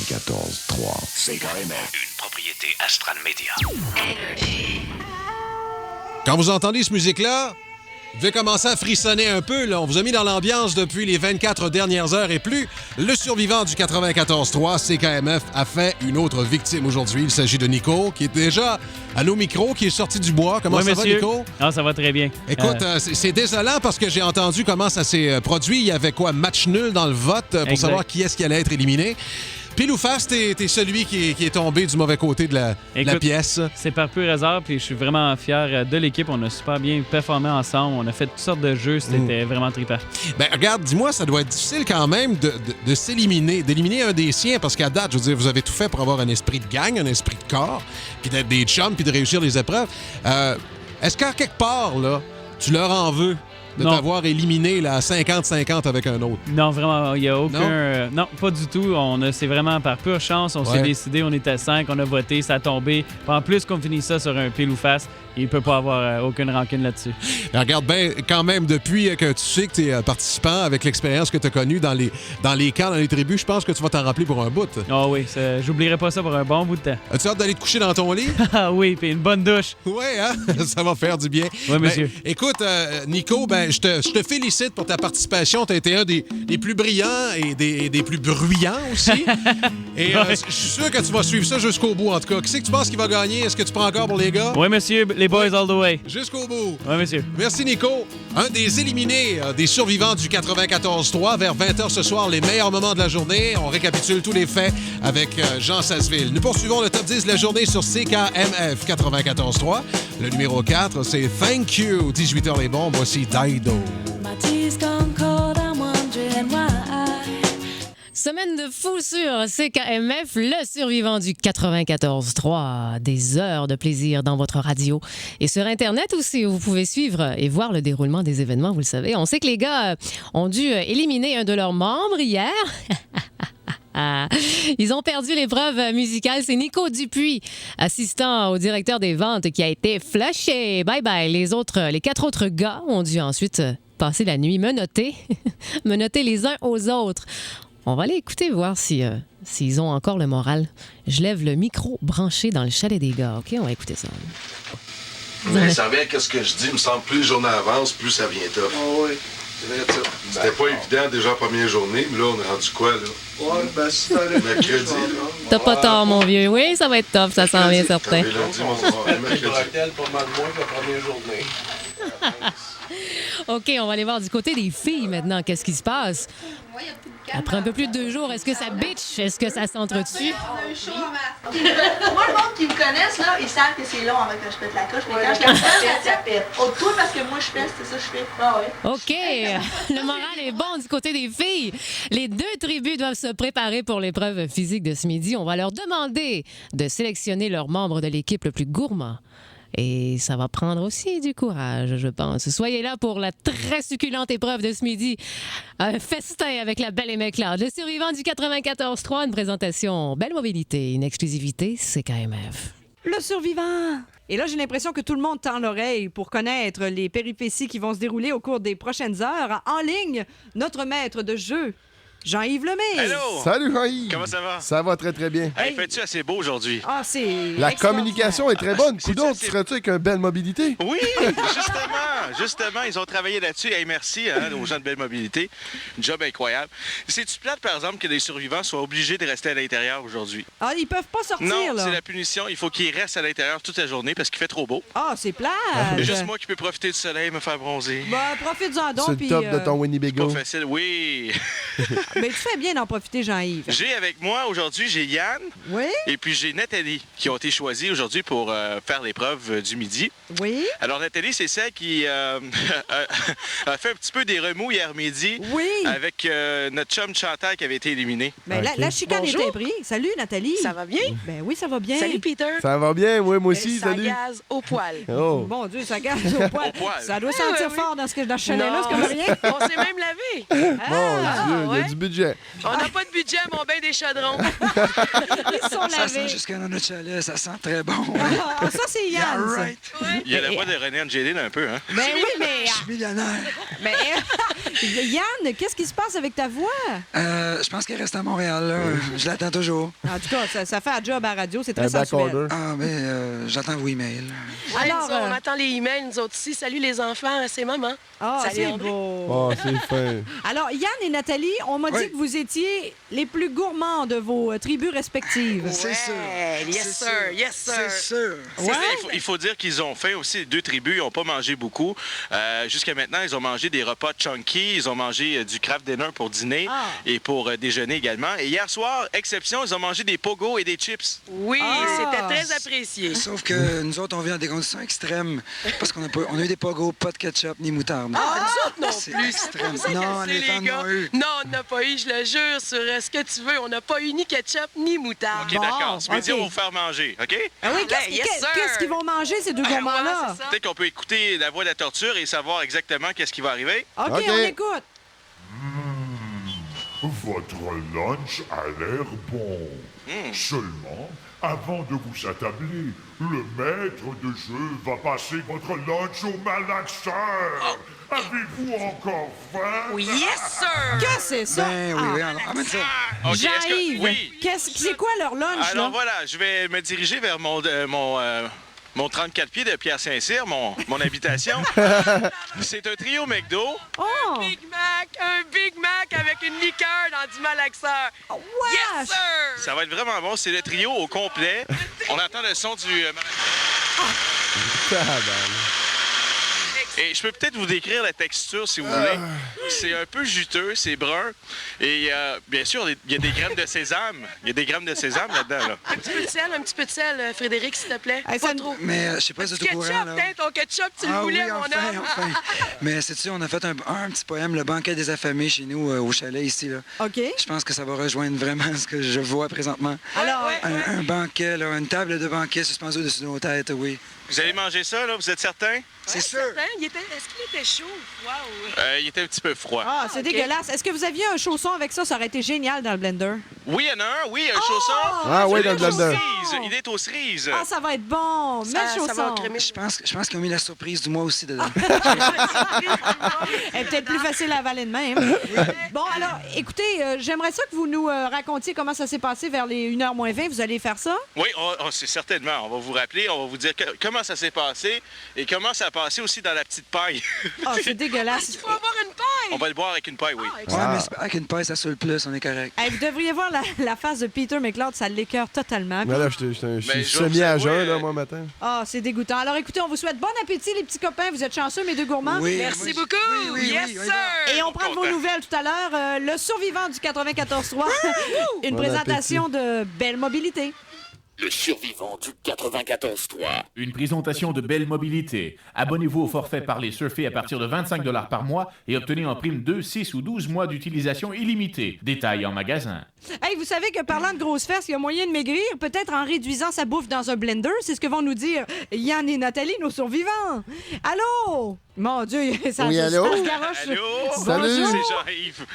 CKMF, une propriété Astral Media. Quand vous entendez cette musique-là, vous devez commencer à frissonner un peu. Là. On vous a mis dans l'ambiance depuis les 24 dernières heures et plus. Le survivant du 94.3, CKMF, a fait une autre victime aujourd'hui. Il s'agit de Nico, qui est déjà à nos micros, qui est sorti du bois. Comment ça va, Nico? Ah, ça va très bien. Écoute, c'est désolant parce que j'ai entendu comment ça s'est produit. Il y avait quoi? Match nul dans le vote pour savoir qui est-ce qui allait être éliminé. Pile ou face, t'es celui qui est tombé du mauvais côté de la pièce. C'est par pur hasard, puis je suis vraiment fier de l'équipe. On a super bien performé ensemble. On a fait toutes sortes de jeux. C'était vraiment trippant. Ben regarde, dis-moi, ça doit être difficile quand même de s'éliminer, d'éliminer un des siens, parce qu'à date, je veux dire, vous avez tout fait pour avoir un esprit de gang, un esprit de corps, puis d'être des chums, puis de réussir les épreuves. Est-ce qu'à quelque part, là, tu leur en veux? De t'avoir éliminé là, à 50-50 avec un autre. Non, vraiment, il n'y a aucun... Non, pas du tout. C'est vraiment par pure chance. On s'est décidé, on était 5, on a voté, ça a tombé. En plus qu'on finisse ça sur un pile ou face, il ne peut pas avoir aucune rancune là-dessus. Regarde bien, quand même, depuis que tu sais que tu es participant, avec l'expérience que tu as connue dans les camps, dans les tribus, je pense que tu vas t'en rappeler pour un bout. Ah oui, j'oublierai pas ça pour un bon bout de temps. As-tu hâte d'aller te coucher dans ton lit? Ah oui, puis une bonne douche. Oui, hein? Ça va faire du bien. Oui, monsieur. Écoute, Nico, je te félicite pour ta participation. Tu as été un des plus brillants et des plus bruyants aussi. Et je suis sûr que tu vas suivre ça jusqu'au bout, en tout cas. Qui c'est que tu penses qu'il va gagner? Est-ce que tu prends encore pour les gars? Oui, monsieur. Les boys all the way. Jusqu'au bout. Oui, monsieur. Merci, Nico. Un des éliminés des survivants du 94.3. Vers 20h ce soir, les meilleurs moments de la journée. On récapitule tous les faits avec Jean Sasseville. Nous poursuivons le top 10 de la journée sur CKMF 94.3. Le numéro 4, c'est Thank You. 18h les bombes. Voici Dido. Semaine de fou sur CKMF, le survivant du 94.3. Des heures de plaisir dans votre radio. Et sur Internet aussi, vous pouvez suivre et voir le déroulement des événements, vous le savez. On sait que les gars ont dû éliminer un de leurs membres hier. Ils ont perdu l'épreuve musicale. C'est Nico Dupuis, assistant au directeur des ventes, qui a été flashé. Bye bye. Les 4 autres gars ont dû ensuite passer la nuit menottés les uns aux autres. On va aller écouter, voir s'ils ont encore le moral. Je lève le micro branché dans le chalet des gars. OK, on va écouter ça. Mais ça revient à ce que je dis. Il me semble plus les journées avancent, plus ça vient top. Ah oui, c'est vrai ça. C'était pas évident déjà la première journée, mais là, on est rendu quoi, là? Ouais, ben si t'as le mercredi. T'as pas tort, mon vieux. Oui, ça va être top, ça s'en vient certain. Lundi, mercredi. Pas mal moins que la première journée. OK, on va aller voir du côté des filles maintenant. Qu'est-ce qui se passe? Après un peu plus de 2 jours, est-ce que ça bitch? Est-ce que ça s'entretue? Moi, le monde qui me connaissent, là, ils savent que c'est long avant que je pète la coche. Mais quand je la ça pète. Toi, parce que moi, je pète, c'est ça que je fais. Ah ouais. OK. Le moral est bon du côté des filles. Les 2 tribus doivent se préparer pour l'épreuve physique de ce midi. On va leur demander de sélectionner leurs membres de l'équipe le plus gourmand. Et ça va prendre aussi du courage, je pense. Soyez là pour la très succulente épreuve de ce midi. Un festin avec la Belle et McLeod. Le survivant du 94.3, une présentation Belle Mobilité, une exclusivité CKMF. Le survivant! Et là, j'ai l'impression que tout le monde tend l'oreille pour connaître les péripéties qui vont se dérouler au cours des prochaines heures. En ligne, notre maître de jeu, Jean-Yves Lemay. Hello! Salut Jean-Yves! Comment ça va? Ça va très très bien. Hey, fais-tu assez beau aujourd'hui? Ah, c'est La communication est très bonne. Coudon, tu serais-tu avec un Belle Mobilité? Oui, justement, ils ont travaillé là-dessus. Hey, merci aux gens de Belle Mobilité. Un job incroyable. C'est-tu plate, par exemple, que les survivants soient obligés de rester à l'intérieur aujourd'hui? Ah, ils peuvent pas sortir, non, là. c'est la punition. Il faut qu'ils restent à l'intérieur toute la journée parce qu'il fait trop beau. Ah, c'est plate! C'est juste moi qui peux profiter du soleil, me faire bronzer. Ben, profite-en donc. C'est le top de ton Winnebago. Pas facile, oui. Mais tu fais bien d'en profiter, Jean-Yves. J'ai avec moi aujourd'hui, j'ai Yann. Oui. Et puis j'ai Nathalie qui ont été choisis aujourd'hui pour faire l'épreuve du midi. Oui. Alors Nathalie, c'est celle qui a fait un petit peu des remous hier midi. Oui. Avec notre chum Chantal qui avait été éliminé. Ben, la chicane était prise. Salut, Nathalie. Ça va bien? Ben oui, ça va bien. Salut, Peter. Ça va bien, oui, moi aussi, salut. Ça gaze au poil. Oh. Mon Dieu, ça gaze au poil. Ça doit sentir fort dans ce chalet-là, c'est comme rien. On s'est même lavé. Mon Dieu, il y a du budget. On n'a pas de budget, mais on bain des chaudrons. Ils sont Ça lavés. sent jusqu'à dans notre chalet, ça sent très bon. Ah, ça, c'est Yann. Yeah, ça. right. Il y a la voix de René Angelil un peu, hein? Ben oui, mais... Je suis millionnaire. mais Yann, qu'est-ce qui se passe avec ta voix? Je pense qu'elle reste à Montréal, là. Je l'attends toujours. En tout cas, ça fait un job à la radio, c'est Un très sensuel. backorder. Ah, mais j'attends vos emails. Alors, Alors, on attend les emails, nous autres ici. Salut les enfants, c'est maman. Ah, Salut, c'est André. beau. Oh, c'est fin. Alors, Yann et Nathalie, on m'a dit que vous étiez les plus gourmands de vos tribus respectives. C'est sûr. Yes, sir. Yes, sir. C'est sûr. Ouais. Il faut dire qu'ils ont faim aussi. Les deux tribus, ils n'ont pas mangé beaucoup. Jusqu'à maintenant, ils ont mangé des repas chunky. Ils ont mangé du craft dinner pour dîner et pour déjeuner également. Et hier soir, exception, ils ont mangé des pogos et des chips. Oui, c'était très apprécié. Sauf que nous autres, on vit dans des conditions extrêmes parce qu'on a eu des pogos, pas de ketchup ni moutarde. Ah, nous autres non C'est plus. extrême. C'est Non, cassé, les les femmes gars. n'ont eu. Non, on n'a pas eu, je le jure, sur ce que tu veux. On n'a pas eu ni ketchup ni moutarde. OK, d'accord. Ce midi, OK. on va vous faire manger, OK? Ah oui, Yes, sir. qu'est-ce qu'ils vont manger, ces deux gourmands-là? c'est ça. Peut-être qu'on peut écouter la voix de la torture et savoir exactement qu'est-ce qui va arriver. OK, OK. on écoute. Votre lunch a l'air bon. Seulement, avant de vous attabler, le maître de jeu va passer votre lunch au malaxeur. Avez-vous encore faim? Oui, yes, sir. Qu'est-ce que c'est ça? Ben oui, alors, ramène ça. OK, est-ce que... Jean-Yves, Oui. c'est quoi leur lunch, Alors là? voilà, je vais me diriger vers mon 34 pieds de Pierre Saint-Cyr, mon habitation. C'est un trio McDo. Oh! Un Big Mac avec une liqueur dans du malaxeur. Yes, sir. Ça va être vraiment bon. C'est le trio au complet. On entend le son du Et je peux peut-être vous décrire la texture, si vous voulez. C'est un peu juteux, c'est brun. Et bien sûr, il y a des graines de sésame. Il y a des graines de sésame là-dedans. Là. Un petit peu de sel, Frédéric, s'il te plaît. Hey, Pas ça- trop. Mais je sais pas si tu es au Ketchup, courant, là. peut-être, ton ketchup, tu le Ah voulais, oui, mon enfin, homme. enfin. Mais sais-tu, on a fait un petit poème, le banquet des affamés, chez nous, au chalet, ici, là. OK. Je pense que ça va rejoindre vraiment ce que je vois présentement. Alors, Un banquet, là, une table de banquet suspendue au-dessus de nos têtes, oui. Vous allez manger ça, là? Vous êtes certain? C'est sûr. Est-ce qu'il était chaud? Wow. Il était un petit peu froid. ah, c'est OK. dégueulasse. Est-ce que vous aviez un chausson avec ça? Ça aurait été génial dans le blender. Oui, il y en a un. Oui, un chausson. Ah oui, Il dans est le blender. aux cerises. Il est aux cerises. Ah, ça va être bon. Mets le Ça va chausson. encrémer. Je pense qu'ils ont mis la surprise du mois aussi dedans. Elle est peut-être plus facile à avaler de même. Bon, alors, écoutez, j'aimerais ça que vous nous racontiez comment ça s'est passé vers les 1h moins 20. Vous allez faire ça? Oui, c'est certainement. On va vous rappeler, on va vous dire comment ça s'est passé et comment ça a passé aussi dans la petite paille. Ah, c'est dégueulasse. Il faut avoir une paille. On va le boire avec une paille, oui. Ouais, mais c'est pas- avec une paille, ça saoule plus, on est correct. Hey, vous devriez voir la face de Peter McLeod, ça l'écœure totalement. Mais là, je suis Ben, je vais semi à vous jeun, avouer, là, moi, matin. Ah, c'est dégoûtant. Alors, écoutez, on vous souhaite bon appétit, les petits copains. Vous êtes chanceux, mes deux gourmands. Oui, Merci oui. beaucoup. Oui, oui, yes, oui, oui, sir. Et on prend de vos nouvelles tout à l'heure. Le survivant du 94.3. Une Bon présentation de Belle Mobilité. Le survivant du 94.3. Une présentation de Belle Mobilité. Abonnez-vous au forfait Parler Surfer à partir de 25 $ par mois et obtenez en prime 2, 6 ou 12 mois d'utilisation illimitée. Détails en magasin. Hey, vous savez que parlant de grosses fesses, il y a moyen de maigrir, peut-être en réduisant sa bouffe dans un blender. C'est ce que vont nous dire Yann et Nathalie, nos survivants. Allô? Mon Dieu, ça Oui, allô? ça se garoche. Allô? Salut. Bonjour. C'est Jean-Yves.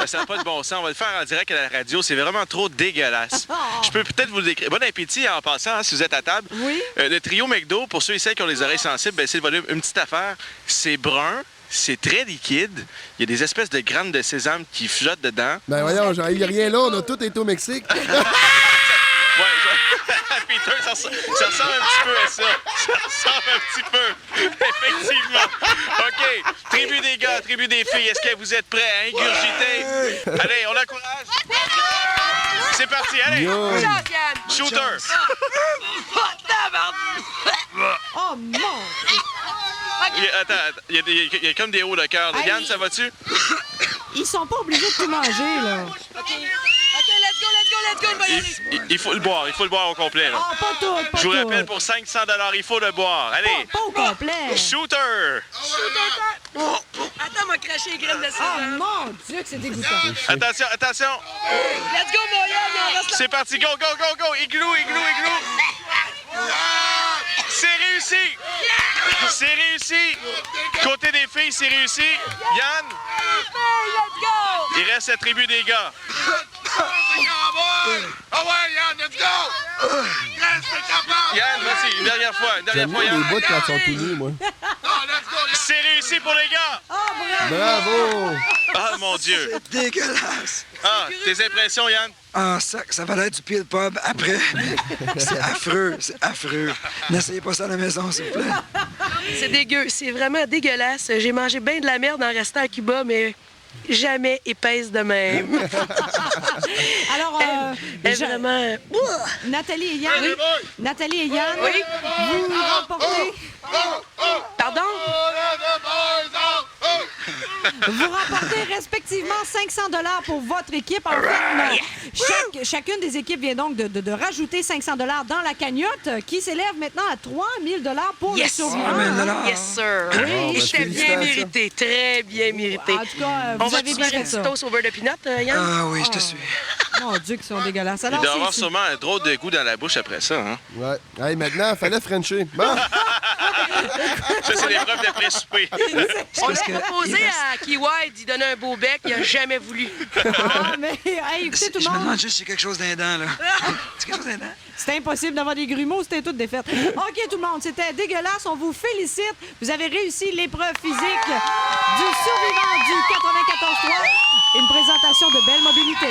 Ça n'a pas de bon sens. On va le faire en direct à la radio. C'est vraiment trop dégueulasse. Je peux peut-être vous le décrire. Bon appétit en passant, hein, si vous êtes à table. Oui. Le trio McDo, pour ceux et celles qui ont les oreilles sensibles, ben, c'est le volume. Une petite affaire. C'est brun. C'est très liquide. Il y a des espèces de graines de sésame qui flottent dedans. Ben voyons, il n'y a rien là, on a tout été au Mexique. Ouais, Peter, ça ressemble un petit peu à ça. Ça ressemble un petit peu. Effectivement. OK. Tribu des gars, tribu des filles, est-ce que vous êtes prêts à ingurgiter? Allez, on encourage. C'est parti, allez. Yo. Shooter. Oh, mon Attends, il y a comme des hauts de cœur. Hey. Yann, ça va-tu? Ils sont pas obligés de tout manger, là. OK, let's go, on va y aller. Il faut le boire au complet. Là. Ah, pas tout, pas Je vous tout. rappelle, pour 500 $, il faut le boire. Allez. Pas au complet. Shooter. Attends, m'a craché les graines de Oh, sésame. mon Dieu, que c'est dégoûtant. Attention, attention. Let's go, mon Yann, il en reste C'est parti, go, go, go, go! Igloo, igloo, igloo! C'est réussi! C'est réussi! Côté des filles, c'est réussi! Yann! let's go! Il reste la tribu des gars. Ah ouais, Yann, let's go! Yann, vas-y, une dernière fois, J'aime bien Yann. les bouts quand ils sont tout nus, moi. C'est réussi pour les gars! Bravo! Ah, mon Dieu! C'est dégueulasse! Ah, tes impressions, Yann? Ah, ça va être du pile pub après. C'est affreux, c'est affreux. N'essayez pas ça à la maison, s'il vous plaît. C'est dégueu, c'est vraiment dégueulasse. J'ai mangé bien de la merde en restant à Cuba, mais jamais épaisse de même. Alors, Elle est vraiment... Nathalie et Yann, Nathalie et Yann, Oui? vous remportez... Pardon? Vous remportez respectivement 500 $ pour votre équipe. En fait, chacune des équipes vient donc de rajouter 500 $ dans la cagnotte qui s'élève maintenant à 3 000 $ pour les survivants. Yes, sir. Oui, C'était bien mérité, très bien mérité. En tout cas, On vous va avez te bien faire fait une ça. petite toast over de peanut, Yann? Ah oui, je te suis. Mon Dieu, qu'ils sont dégueulasses. Il Alors, doit avoir c'est- sûrement un drôle de goût dans la bouche après ça, hein? Ouais. Hey, maintenant, fallait Frencher. Bon! Ça, c'est l'épreuve de pré-souper. On a proposé à Key White d'y donner un beau bec, il a jamais voulu. Ah, mais hey, écoutez, tout Je le me monde, demande juste s'il y a quelque chose dans les dents, là. C'est quelque chose dans les dents? c'était impossible d'avoir des grumeaux, c'était toutes défaites. OK, tout le monde, c'était dégueulasse. On vous félicite. Vous avez réussi l'épreuve physique du survivant du 94.3. Une présentation de Belle Mobilité.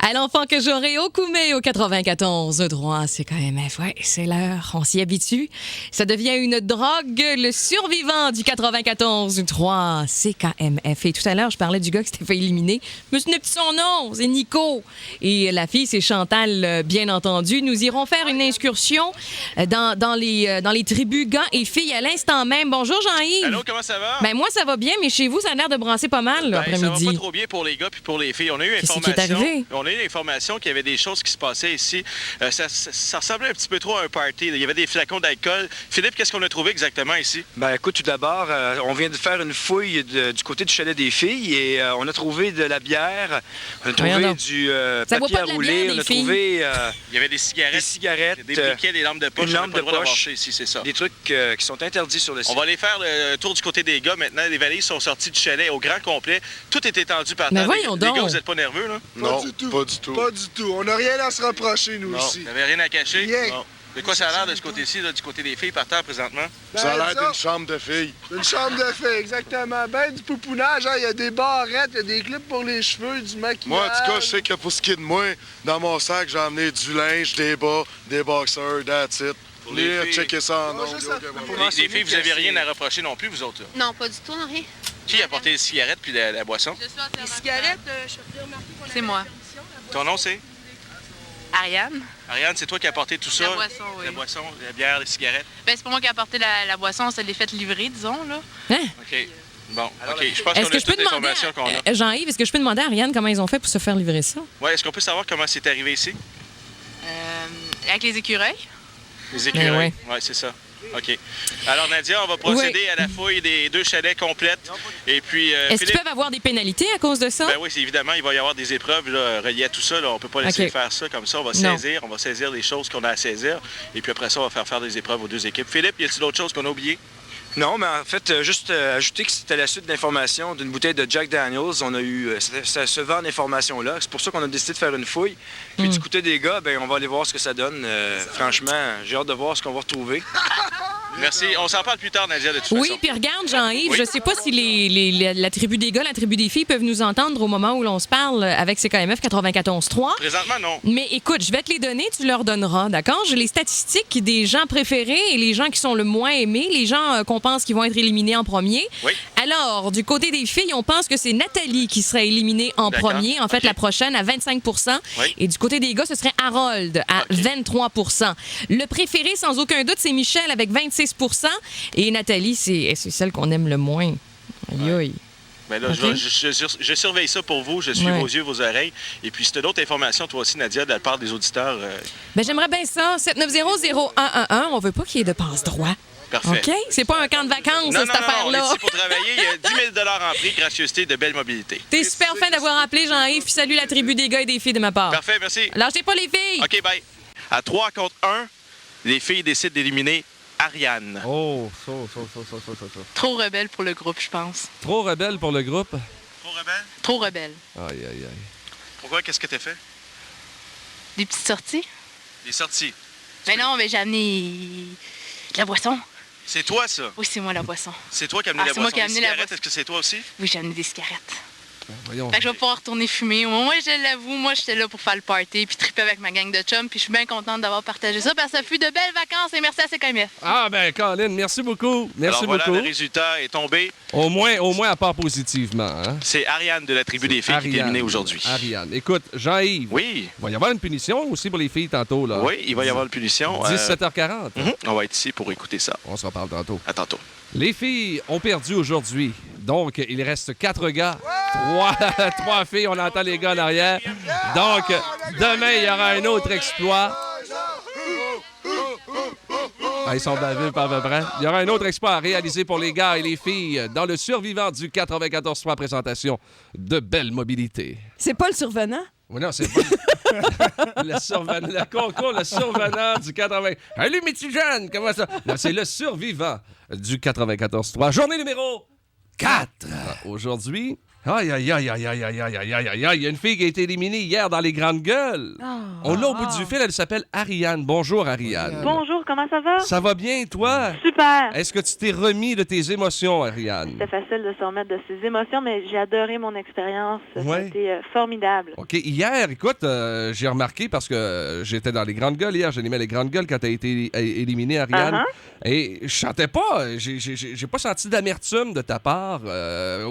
À l'enfant que j'aurai au Koumé au 94.3 CKMF. Ouais, c'est l'heure, on s'y habitue. Ça devient une drogue, le survivant du 94.3 CKMF. Et tout à l'heure, je parlais du gars qui s'était fait éliminer. Je me souviens plus de son nom, c'est Nico. Et la fille, c'est Chantal, bien entendu. Nous irons faire une incursion dans les tribus gars et filles à l'instant même. Bonjour Jean-Yves. Allô, comment ça va? Ben moi, ça va bien, mais chez vous, ça a l'air de brasser pas mal Ben, ça va l'après-midi. pas trop bien pour les gars puis pour les filles. On a eu Qu'est-ce qui est arrivé? On a eu l'information qu'il y avait des choses qui se passaient ici. Ça ressemblait un petit peu trop à un party. Il y avait des flacons d'alcool. Philippe, qu'est-ce qu'on a trouvé exactement ici? Ben écoute, tout d'abord, on vient de faire une fouille du côté du chalet des filles et on a trouvé de la bière, on a trouvé Voyons donc. du Ça vaut papier pas à de la rouler, bière, on les a filles. trouvé Il y avait des cigarettes, des briquets, des lampes de poche. une lampe de poche, chez ici, c'est ça. des trucs qui sont interdits sur le site. On va aller faire le tour du côté des gars maintenant. Les valises sont sorties du chalet au grand complet. Tout est étendu par terre. Mais voyons Les donc. gars, vous êtes pas nerveux, là? Non, pas du tout. Pas du tout. On n'a rien à se reprocher, nous, ici. Vous n'avez rien à cacher? Rien. Non. De quoi ça a l'air de ce côté-ci, là, du côté des filles par terre présentement? Ça a l'air d'une chambre de filles. Une chambre de filles, exactement. Ben du poupounage, hein. Il y a des barrettes, il y a des clips pour les cheveux, du maquillage. Moi, en tout cas, je sais que pour ce qui est de moi, dans mon sac, j'ai emmené du linge, des bas, des boxers, that's it. Pour les filles. Checker ça en ondes. Les filles, vous n'avez rien à reprocher non plus, vous autres? Là. Non, pas du tout, non, rien. Qui a apporté les cigarettes puis la boisson? Les cigarettes, je peux remarquer qu'on a C'est moi. Ton nom, c'est? Ariane. Ariane, c'est toi qui as apporté tout ça? La boisson, oui. La boisson, la bière, les cigarettes? Ben, c'est pas moi qui ai apporté la boisson, ça l'ai fait livrer, disons, là. Hein? OK. Bon, OK. Je pense qu'on Est-ce a que je peux toute demander l'information qu'on a. Jean-Yves, est-ce que je peux demander à Ariane comment ils ont fait pour se faire livrer ça? Ouais, est-ce qu'on peut savoir comment c'est arrivé ici? Avec les écureuils. Les écureuils? Ben ouais. Oui, c'est ça. OK. Alors, Nadia, on va procéder à la fouille des 2 chalets complètes. Et puis, Est-ce qu'ils Philippe... peuvent avoir des pénalités à cause de ça? Ben oui, évidemment, il va y avoir des épreuves là, reliées à tout ça. Là. On ne peut pas laisser OK. faire ça comme ça. On va saisir les choses qu'on a à saisir. Et puis après ça, on va faire des épreuves aux 2 équipes. Philippe, y a-t-il d'autres choses qu'on a oubliées? Non, mais en fait, juste ajouter que c'était la suite d'informations d'une bouteille de Jack Daniels. On a eu ce vent d'informations-là. C'est pour ça qu'on a décidé de faire une fouille. Puis du côté des gars, ben on va aller voir ce que ça donne. Franchement, j'ai hâte de voir ce qu'on va retrouver. Merci. On s'en parle plus tard, Nadia, de toute Oui, façon. puis regarde, Jean-Yves, Oui. je sais pas si la tribu des gars, la tribu des filles peuvent nous entendre au moment où l'on se parle avec CKMF 94.3. Présentement, non. Mais écoute, je vais te les donner, tu leur donneras, d'accord? J'ai les statistiques des gens préférés et les gens qui sont le moins aimés, les gens qu'on pense qu'ils vont être éliminés en premier. Oui. Alors, du côté des filles, on pense que c'est Nathalie qui serait éliminée en D'accord. premier, en fait, OK. la prochaine à 25 Oui. Et du côté des gars, ce serait Harold à 23 Le préféré, sans aucun doute, c'est Michel avec 26 et Nathalie, c'est celle qu'on aime le moins. Aïe, aïe. Ben là, OK. je surveille ça pour vous. Je suis Ouais. vos yeux, vos oreilles. Et puis, si tu as d'autres informations, toi aussi, Nadia, de la part des auditeurs, Ben, j'aimerais bien ça. 790-0111. On veut pas qu'il y ait de passe-droit. parfait. OK? C'est pas un camp de vacances, Non, cette non, non, on affaire-là. est ici pour travailler. Il y a 10 000 en prix, gracieuseté de Belle Mobilité. T'es super fin d'avoir appelé, Jean-Yves. Puis salut la tribu des gars et des filles de ma part. Parfait, merci. Lâchez pas les filles. OK, bye. À 3 contre 1, les filles décident d'éliminer Ariane. Oh, ça. Trop rebelle pour le groupe, je pense. Trop rebelle pour le groupe? Trop rebelle? Trop rebelle. Aïe. Pourquoi? Qu'est-ce que t'as fait? Des petites sorties? Des sorties. Mais non, mais j'ai amené de la boisson. C'est toi, ça? Oui, c'est moi la boisson. C'est toi qui as amené la c'est moi boisson. qui ai amené la cigarettes, boisson. est-ce que c'est toi aussi? Oui, j'ai amené des cigarettes. Voyons. Fait que je vais pouvoir retourner fumer. Moi, je l'avoue, moi, j'étais là pour faire le party puis triper avec ma gang de chums. Puis je suis bien contente d'avoir partagé ça parce que ça fut de belles vacances et merci à CKMF. Ah, ben, Colin, merci beaucoup. Merci Alors voilà, beaucoup. le résultat est tombé. Au moins, à part positivement. Hein? C'est Ariane de la tribu des filles qui est éliminée aujourd'hui. Ariane. Écoute, Jean-Yves. Oui. Il va y avoir une punition aussi pour les filles tantôt, là. Oui, il va y avoir une punition. 17h40. On va être ici pour écouter ça. On se reparle tantôt. À tantôt. Les filles ont perdu aujourd'hui. Donc, il reste 4 gars. 3 filles. On entend les gars en arrière. Donc, demain, il y aura un autre exploit. Ils sont bavés par peu près. Il y aura un autre exploit réalisé pour les gars et les filles dans le survivant du 94.3 présentation de Belle Mobilité. C'est pas le survenant? Oui, non, c'est pas le concours, le survenant du 80. Salut, mes petits jeunes, comment ça? Non, c'est le survivant du 94.3. Journée numéro 4. Aujourd'hui, aïe, il y a une fille qui a été éliminée hier dans les grandes gueules. On l'a au bout du fil, elle s'appelle Ariane. Bonjour, Ariane. Bonjour, comment ça va? Ça va bien, toi? Super. Est-ce que tu t'es remis de tes émotions, Ariane? C'était facile de se remettre de ses émotions, mais j'ai adoré mon expérience. Ouais. C'était formidable. OK. Hier, écoute, j'ai remarqué parce que j'étais dans les grandes gueules hier, j'animais les grandes gueules quand tu as été éliminée, Ariane. Et je chantais pas. J'ai pas senti d'amertume de ta part,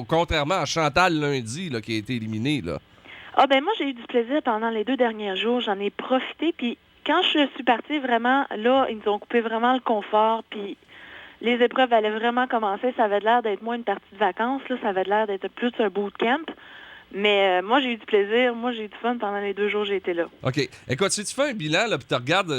contrairement à Chantal lundi là, qui a été éliminée. Là. Ah ben moi, j'ai eu du plaisir pendant les 2 derniers jours. J'en ai profité. Puis quand je suis partie, vraiment, là, ils nous ont coupé vraiment le confort. Puis les épreuves allaient vraiment commencer. Ça avait l'air d'être moins une partie de vacances. Là. Ça avait l'air d'être plus un bootcamp. Mais moi, j'ai eu du plaisir. Moi, j'ai eu du fun pendant les 2 jours que j'ai été là. OK. Écoute, si tu fais un bilan, là, puis tu regardes...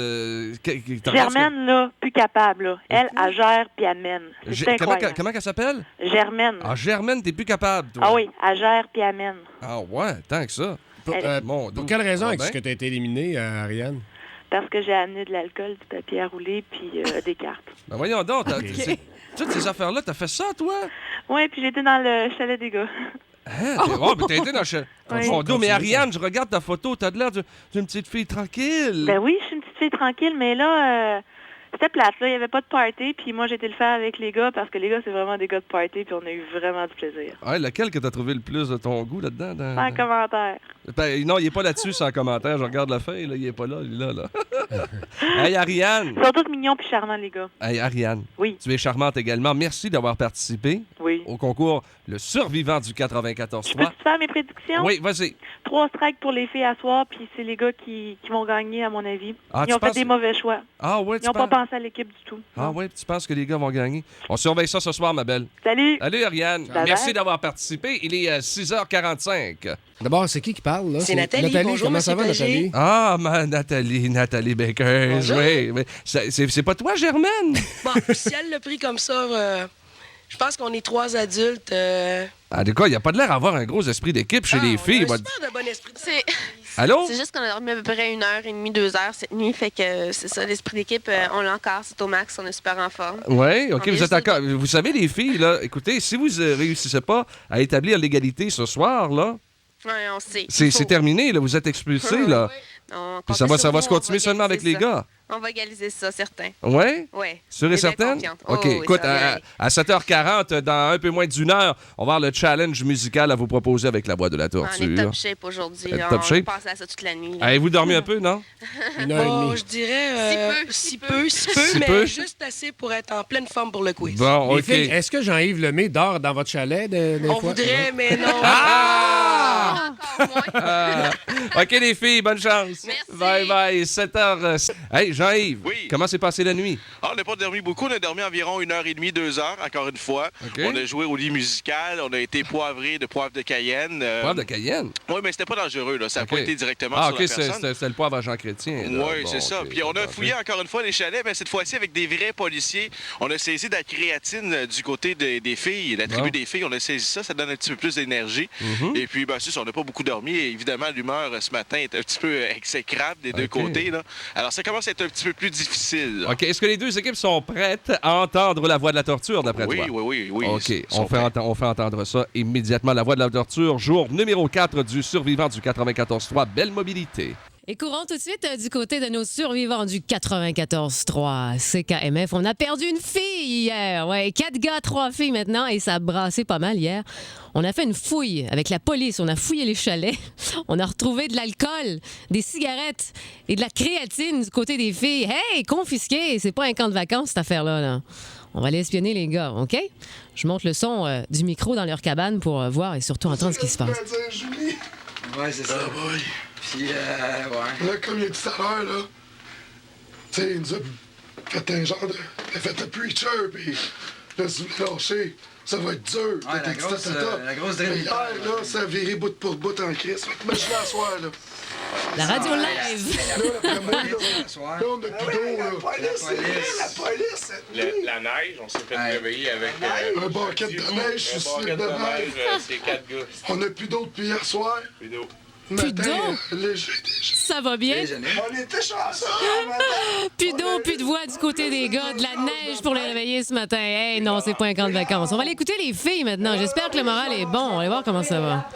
Germaine, là, plus capable. Là. Elle gère puis elle mène. C'est incroyable. Comment elle s'appelle? Germaine. Ah, Germaine, t'es plus capable, toi. Ah oui, elle gère puis elle mène. Ah ouais, tant que ça. Pour quelle raison est-ce que tu as été éliminée, Ariane? Parce que j'ai amené de l'alcool, du papier à rouler puis des cartes. Ben voyons donc, toutes ces affaires-là, t'as fait ça, toi? Oui, puis j'étais dans le chalet des gars. Hein? T'as été dans le condo. Mais Ariane, je regarde ta photo, t'as de l'air d'une petite fille tranquille. Ben oui, je suis une petite fille tranquille, mais là, c'était plate. Là, il n'y avait pas de party, puis moi, j'ai été le faire avec les gars, parce que les gars, c'est vraiment des gars de party, puis on a eu vraiment du plaisir. Ouais, lequel que t'as trouvé le plus de ton goût là-dedans? Sans commentaire. Ben, non, il est pas là-dessus sans commentaire. Je regarde la feuille, là, il est pas là, il est là. Hey, Ariane! Ils sont tous mignons puis charmants, les gars. Hey, Ariane. Oui. Tu es charmante également. Merci d'avoir participé au concours Le Survivant du 94.3. Peux-tu faire mes prédictions? Oui, vas-y. 3 strikes pour les filles à soir, puis c'est les gars qui vont gagner, à mon avis. Ils ont fait des mauvais choix. Ah ouais, Ils n'ont pas pensé à l'équipe du tout. Ah oui, tu penses que les gars vont gagner? On surveille ça ce soir, ma belle. Salut! Salut, Ariane. Bye Merci bye. d'avoir participé. Il est 6h45. D'abord, c'est qui parle, là? C'est Nathalie. Bonjour, comment ça va, Monsieur Pagé? Nathalie? Ah, Nathalie Baker. Bonjour. Oui. C'est pas toi, Germaine? Bon, si elle l'a pris comme ça, je pense qu'on est 3 adultes. Ah, de quoi? Il n'y a pas de l'air d'avoir un gros esprit d'équipe chez les filles. On a un super de bon esprit. Allô? C'est juste qu'on a dormi à peu près 1h30, 2 heures cette nuit. Fait que c'est ça, l'esprit d'équipe, on l'a encore, c'est au max, on est super en forme. Oui, OK, On vous est êtes encore. Vous savez, les filles, là, écoutez, si vous ne réussissez pas à établir l'égalité ce soir, là, Oui, on sait. c'est terminé, là, vous êtes expulsés, là. On Puis ça va compte sur se vous, continuer on va seulement avec les égaliser ça. gars. On va égaliser ça, certain. Oui? Oui. Sûr et certaine? OK, écoute, à 7h40, dans un peu moins d'une heure, on va avoir le challenge musical à vous proposer avec la voix de la torture. On est top shape aujourd'hui. Top On shape? va passer à ça toute la nuit. Avez-vous dormi un peu, non? 1h30. Je dirais si peu, Si mais peu? juste assez pour être en pleine forme pour le quiz. Bon, Les OK. filles, est-ce que Jean-Yves Lemay dort dans votre chalet des On fois? voudrait, mais non. OK, les filles, bonne chance. Merci. Bye, 7h. Hey, Jean-Yves, comment s'est passée la nuit? Ah, on n'a pas dormi beaucoup. On a dormi environ 1h30, 2 heures, encore une fois. OK. On a joué au lit musical. On a été poivré de poivre de Cayenne. Poivre de Cayenne? Oui, mais c'était pas dangereux. Là. Ça n'a OK. pas été directement Ah, sur OK, la personne. c'était le poivre à Jean Chrétien. là. Oui, Bon, c'est ça. OK, Puis on a parfait. fouillé encore une fois les chalets, mais cette fois-ci avec des vrais policiers. On a saisi de la créatine du côté des filles, la tribu Bon. des filles. On a saisi ça, ça donne un petit peu plus d'énergie. Mhm. Et puis, ben, c'est ça, n'a pas beaucoup dormi. Et évidemment, l'humeur ce matin est un petit peu exécrable des deux côtés. Là. Alors, ça commence à être un petit peu plus difficile. OK. Est-ce que les deux équipes sont prêtes à entendre la voix de la torture, d'après toi? Oui. OK. On fait entendre ça immédiatement. La voix de la torture, jour numéro 4 du survivant du 94.3 Belle Mobilité. Et courons tout de suite du côté de nos survivants du 94.3 CKMF. On a perdu une fille hier. Ouais, 4 gars, 3 filles maintenant, et ça a brassé pas mal hier. On a fait une fouille avec la police. On a fouillé les chalets. On a retrouvé de l'alcool, des cigarettes et de la créatine du côté des filles. Hey, confisqué! C'est pas un camp de vacances, cette affaire-là, là. On va aller espionner les gars, OK? Je monte le son du micro dans leur cabane pour voir et surtout entendre ce qui se passe. Ouais, c'est ça. boy. Puis, ouais. Là, comme il a dit tout à l'heure, là, tu sais, il nous a fait un genre de... Il a fait un preacher, puis là, si vous voulez lâcher, ça va être dur. Ouais, la grosse Mais drill. hier, là, ça a viré bout pour bout en crise. Imaginez à soir, là. La radio live! Là, après moi, là, on a plus d'eau, là. La police! La neige, on s'est fait réveiller avec... un bucket de neige, je suis sûr de neige. C'est 4 gars. On a plus d'eau depuis hier soir. Plus d'eau. Plus d'eau? Ça va bien? On était chanceux! Plus d'eau, plus de voix du côté des gars, de la neige pour les réveiller ce matin. Hey, non, c'est pas un camp de vacances. On va aller écouter les filles maintenant. J'espère que le moral est bon. On va aller voir comment ça va.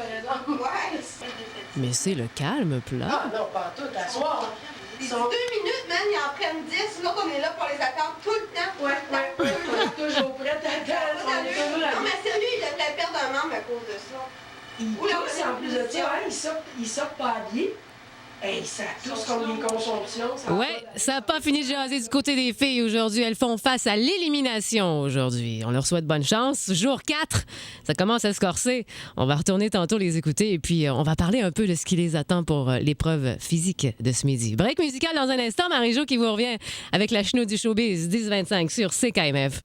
Mais c'est le calme plat. Ah non, pas tout, à soir. Ils ont 2 minutes, man, ils en prennent 10. Là, on est là pour les attendre tout le temps. Ouais. Toujours prêts à attendre. Non, mais sérieux, il a fait perdre un membre à cause de ça. Tous, en plus de ça, ils sortent pas habillés. Hey, ça touche comme des consomptions. Ouais, ça n'a pas fini de jaser du côté des filles aujourd'hui. Elles font face à l'élimination aujourd'hui. On leur souhaite bonne chance. Jour 4, ça commence à se corser. On va retourner tantôt les écouter et puis on va parler un peu de ce qui les attend pour l'épreuve physique de ce midi. Break musical dans un instant. Marie-Jo qui vous revient avec la chenoute du showbiz 10-25 sur CKMF.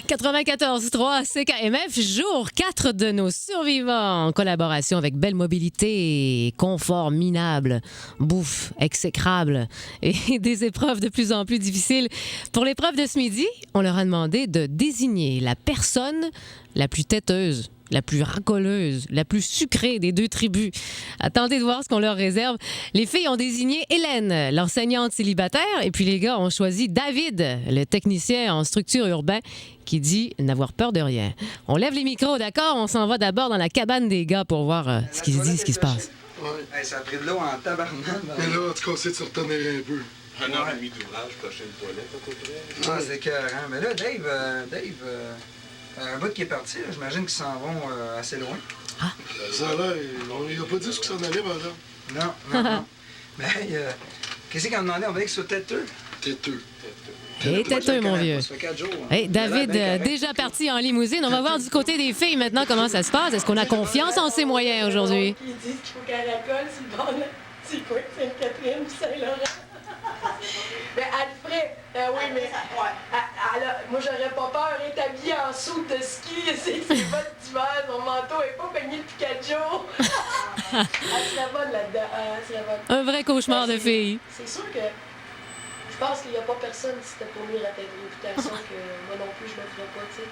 94.3 CKMF, jour 4 de nos survivants en collaboration avec Belle Mobilité, confort minable, bouffe exécrable et des épreuves de plus en plus difficiles. Pour l'épreuve de ce midi, on leur a demandé de désigner la personne la plus têteuse, la plus racoleuse, la plus sucrée des deux tribus. Attendez de voir ce qu'on leur réserve. Les filles ont désigné Hélène, l'enseignante célibataire, et puis les gars ont choisi David, le technicien en structure urbaine, qui dit n'avoir peur de rien. On lève les micros, d'accord? On s'en va d'abord dans la cabane des gars pour voir ce qui se dit, ce qui se passe. Ouais. Hey, ça a pris de l'eau en tabarnak. Mais là, en tout cas, on essaie de se retenir un peu. 1h30 d'ouvrage, prochaine toilette à peu près. Ah, c'est écœurant. Mais là, Dave, un bout qui est parti, là, j'imagine qu'ils s'en vont assez loin. Ah. Ça a l'air, on lui a pas dit ce que ça en allait, madame. Non. Mais hey, qu'est-ce qu'on a demandé? On veut qu'ils soient têteux. Têteux. Et têteux, mon vieux. Ça fait 4 jours. Hey, David, déjà parti en limousine. On va voir du côté des filles maintenant comment ça se passe. Est-ce qu'on a confiance en ses moyens aujourd'hui? Ils disent qu'il faut qu'elle racole sur le bord de... C'est quoi, Sainte-Catherine, Saint-Laurent? Mais Alfred, oui, mais moi j'aurais pas peur, être habillée en soute de ski, c'est bottes d'hiver, mon manteau est pas peigné depuis 4 jours. Elle serait bonne là-dedans. Un vrai cauchemar de filles. C'est sûr que je pense qu'il n'y a pas personne si c'était pour lui la tête de réputation que moi non plus je le ferais pas, tu sais.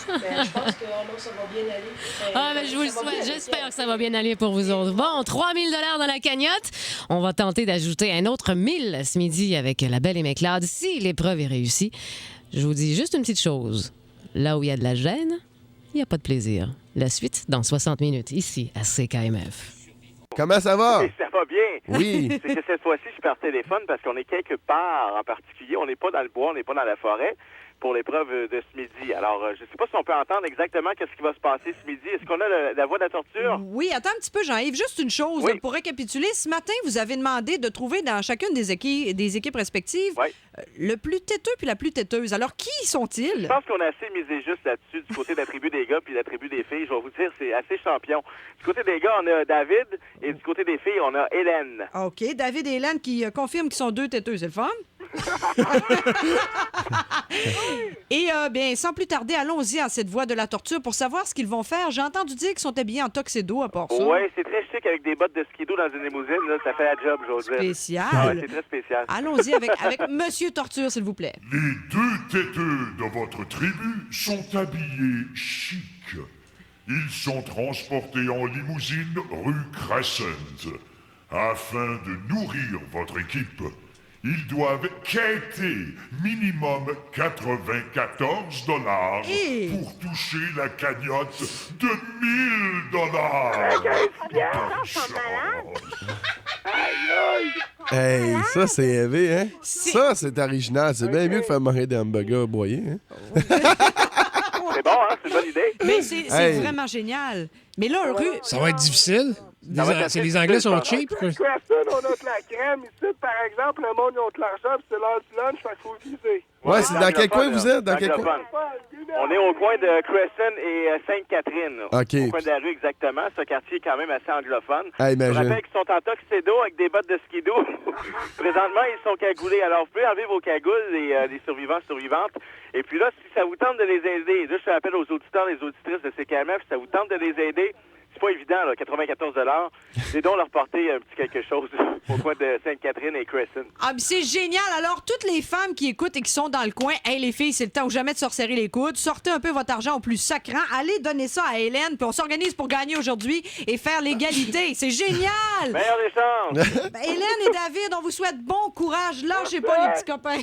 Mais je pense que non, ça va bien aller. Mais je vous le souhaite. J'espère que ça va bien aller pour vous autres. Bon, 3 000 $ dans la cagnotte. On va tenter d'ajouter un autre 1 000 ce midi avec la Belle et Méclade si l'épreuve est réussie. Je vous dis juste une petite chose. Là où il y a de la gêne, il n'y a pas de plaisir. La suite dans 60 minutes, ici à CKMF. Comment ça va? Ça va bien. Oui. C'est que cette fois-ci, je suis par téléphone parce qu'on est quelque part en particulier. On n'est pas dans le bois, on n'est pas dans la forêt pour l'épreuve de ce midi. Alors, je ne sais pas si on peut entendre exactement qu'est-ce qui va se passer ce midi. Est-ce qu'on a la voix de la torture? Oui, attends un petit peu, Jean-Yves. Juste une chose, Oui. là, pour récapituler. Ce matin, vous avez demandé de trouver dans chacune des équipes respectives le plus têteux puis la plus têteuse. Alors, qui sont-ils? Je pense qu'on a assez misé juste là-dessus du côté de la tribu des gars puis de la tribu des filles. Je vais vous dire, c'est assez champion. Du côté des gars, on a David et du côté des filles, on a Hélène. OK. David et Hélène qui confirment qu'ils sont deux têteux. C'est le fun? Et bien, sans plus tarder, allons-y à cette voie de la torture pour savoir ce qu'ils vont faire. J'ai entendu dire qu'ils sont habillés en tuxedo à part ça. Oui, c'est très chic avec des bottes de skido dans une limousine. Là, ça fait la job, j'ose dire. Spécial. Ah ouais, c'est très spécial. Allons-y avec Monsieur Torture, s'il vous plaît. Les deux têteux de votre tribu sont habillés chic. Ils sont transportés en limousine rue Crescent. Afin de nourrir votre équipe, ils doivent quêter minimum 94 $ pour toucher la cagnotte de 1000 $. Hey, ça, c'est élevé, hein? Ça, c'est original. C'est bien mieux que faire manger des hamburgers broyés, hein? C'est bon, hein? C'est une bonne idée. Mais c'est vraiment génial. Mais là, Ça va être difficile. Les Anglais sont cheap. Crescent, on a de la crème. Ici, par exemple, le monde, ils ont de l'argent, puis c'est l'heure du lunch, fait qu'il faut viser. Ouais, c'est dans quel coin vous êtes? Dans quel coin? On est au coin de Crescent et Sainte-Catherine. OK. Au coin de la rue, exactement. Ce quartier est quand même assez anglophone. Ah, Je imagine. rappelle qu'ils sont en tuxedo avec des bottes de skido. Présentement, ils sont cagoulés. Alors, vous pouvez enlever vos cagoules, les survivants, survivantes. Et puis là, si ça vous tente de les aider, là, je fais appel aux auditeurs et aux auditrices de CKMF, si ça vous tente de les aider, c'est pas évident, là, 94 $. C'est donc leur porter un petit quelque chose au coin de Sainte-Catherine et Crescent. Ah, mais c'est génial. Alors, toutes les femmes qui écoutent et qui sont dans le coin, hey, les filles, c'est le temps ou jamais de se resserrer les coudes. Sortez un peu votre argent au plus sacrant. Allez donner ça à Hélène, puis on s'organise pour gagner aujourd'hui et faire l'égalité. C'est génial! Meilleur échange! Ben, Hélène et David, on vous souhaite bon courage. Lâchez pas, les petits copains.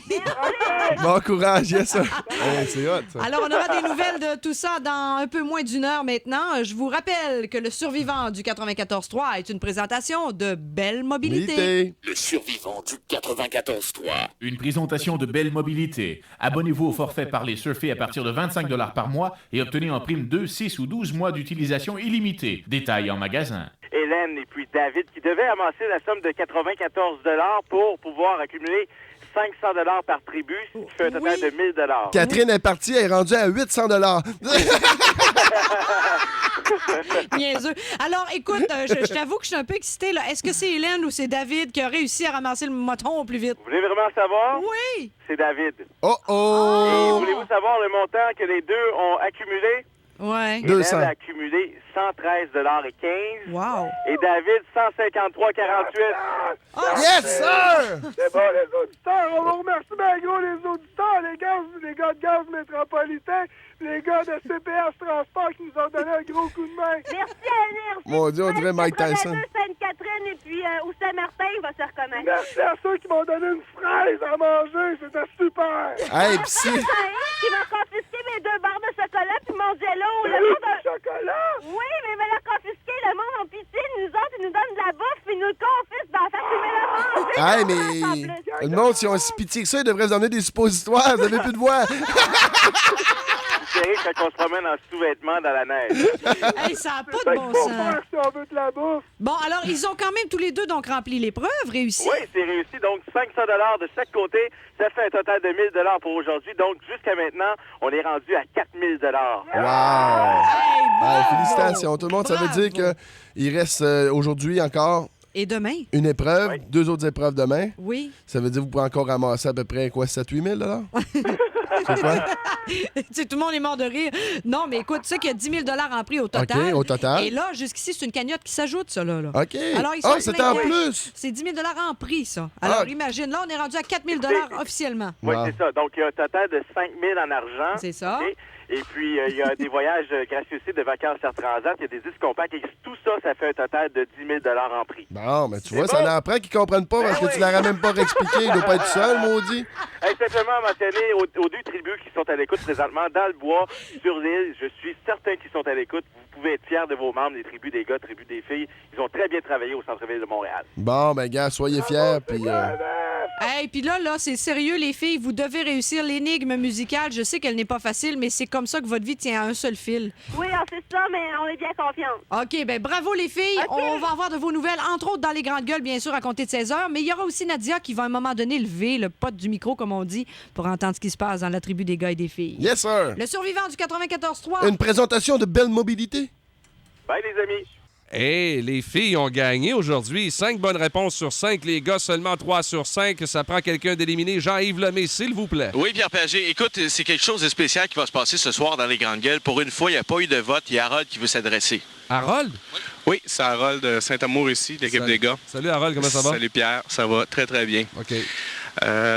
Bon courage, yes, sir. Hey, c'est hot, ça. Alors, on aura des nouvelles de tout ça dans un peu moins d'une heure maintenant. Je vous rappelle que le survivant du 94.3 est une présentation de Belle Mobilité. Le survivant du 94.3. Une présentation de Belle Mobilité. Abonnez-vous au forfait Parler Surfer à partir de 25 $ par mois et obtenez en prime 2, 6 ou 12 mois d'utilisation illimitée. Détails en magasin. Hélène et puis David qui devaient amasser la somme de 94 $ pour pouvoir accumuler 500 $ par tribu, ce qui fait un total de 1000 $. Catherine est partie, elle est rendue à 800 $. Niaiseux. Alors, écoute, je t'avoue que je suis un peu excitée. Là. Est-ce que c'est Hélène ou c'est David qui a réussi à ramasser le moton au plus vite? Vous voulez vraiment savoir? Oui! C'est David. Oh oh! Et voulez-vous savoir le montant que les deux ont accumulé? Ouais. Hélène 200. a accumulé 113 $ et 15. Wow. Et David, 153,48. Yes, sir! C'est bon, les auditeurs. On vous remercie bien gros, les auditeurs, les gars de Gaz Métropolitain, les gars de CPS Transport qui nous ont donné un gros coup de main. Merci à Énergie. Mon Dieu, on dirait Mike Tyson. Sainte-Catherine et puis où Saint-Martin, il va se reconnaître. Merci à ceux qui m'ont donné une fraise à manger. C'était super. Hey, pis si... Qui m'a confisqué mes 2 barres de chocolat puis mon jello. Le monde a... chocolat? Oui, mais il m'a confisqué. Le monde en pitié. Nous autres, ils nous donnent de la bouffe puis ils nous le confisquent d'en faire fumer le monde. Hey, mais... Le monde, si on si pitié que ça, ils devraient vous emmener des suppositoires. Vous avez plus de voix. C'est quand on se promène en sous-vêtements dans la neige. Hey, ça n'a pas de bon sens. Si on veut de la bouffe. Bon, alors, ils ont quand même tous les deux donc rempli l'épreuve, réussi. Oui, c'est réussi. Donc, 500 $ de chaque côté. Ça fait un total de 1000 $ pour aujourd'hui. Donc, jusqu'à maintenant, on est rendu à 4000 $. Wow! Hey, félicitations, tout le monde. Ça veut dire qu'il reste aujourd'hui encore... Et demain? Une épreuve, 2 autres épreuves demain. Oui. Ça veut dire que vous pourrez encore ramasser à peu près, quoi, 7-8 000 $? C'est quoi? Tout le monde est mort de rire. Non, mais écoute, tu sais qu'il y a 10 000 $ en prix au total. OK, au total. Et là, jusqu'ici, c'est une cagnotte qui s'ajoute, ça, là. OK. Alors, ils Ah, sont c'est plein en cash. plus. C'est 10 000 $ en prix, ça. Alors, imagine, là, on est rendu à 4 000 $ officiellement. Oui, c'est ça. Donc, il y a un total de 5 000 en argent. C'est ça. OK? Et puis, il y a des voyages gracieux de vacances Air Transat. Il y a des disques compacts. Et tout ça, ça fait un total de 10 000 $ en prix. Bon, mais tu vois, ça en apprend qu'ils comprennent pas parce que tu leur as même pas expliqué. Il doit pas être seul, maudit. Hey, simplement mentionner aux 2 tribus qui sont à l'écoute présentement dans le bois, sur l'île. Je suis certain qu'ils sont à l'écoute. Vous pouvez être fiers de vos membres, les tribus des gars, tribus des filles. Ils ont très bien travaillé au centre-ville de Montréal. Bon, ben, gars, soyez fiers. Puis. Hey, puis là, c'est sérieux, les filles. Vous devez réussir l'énigme musicale. Je sais qu'elle n'est pas facile, mais c'est comme ça que votre vie tient à un seul fil. Oui, c'est ça, mais on est bien confiants. OK, ben bravo, les filles. OK. On va avoir de vos nouvelles, entre autres dans les grandes gueules, bien sûr, à compter de 16 heures. Mais il y aura aussi Nadia qui va à un moment donné lever le pote du micro, comme on dit, pour entendre ce qui se passe dans la tribu des gars et des filles. Yes, sir. Le survivant du 94.3. Une présentation de Belle Mobilité. Bye, les amis. Hey, les filles ont gagné aujourd'hui. 5 bonnes réponses sur 5. Les gars, seulement 3 sur 5. Ça prend quelqu'un d'éliminé. Jean-Yves Lemay, s'il vous plaît. Oui, Pierre Pagé. Écoute, c'est quelque chose de spécial qui va se passer ce soir dans les Grandes Gueules. Pour une fois, il n'y a pas eu de vote. Il y a Harold qui veut s'adresser. Harold? Oui, c'est Harold de Saint-Amour ici, l'équipe des gars. Salut Harold, comment ça va? Salut Pierre, ça va très très bien. OK.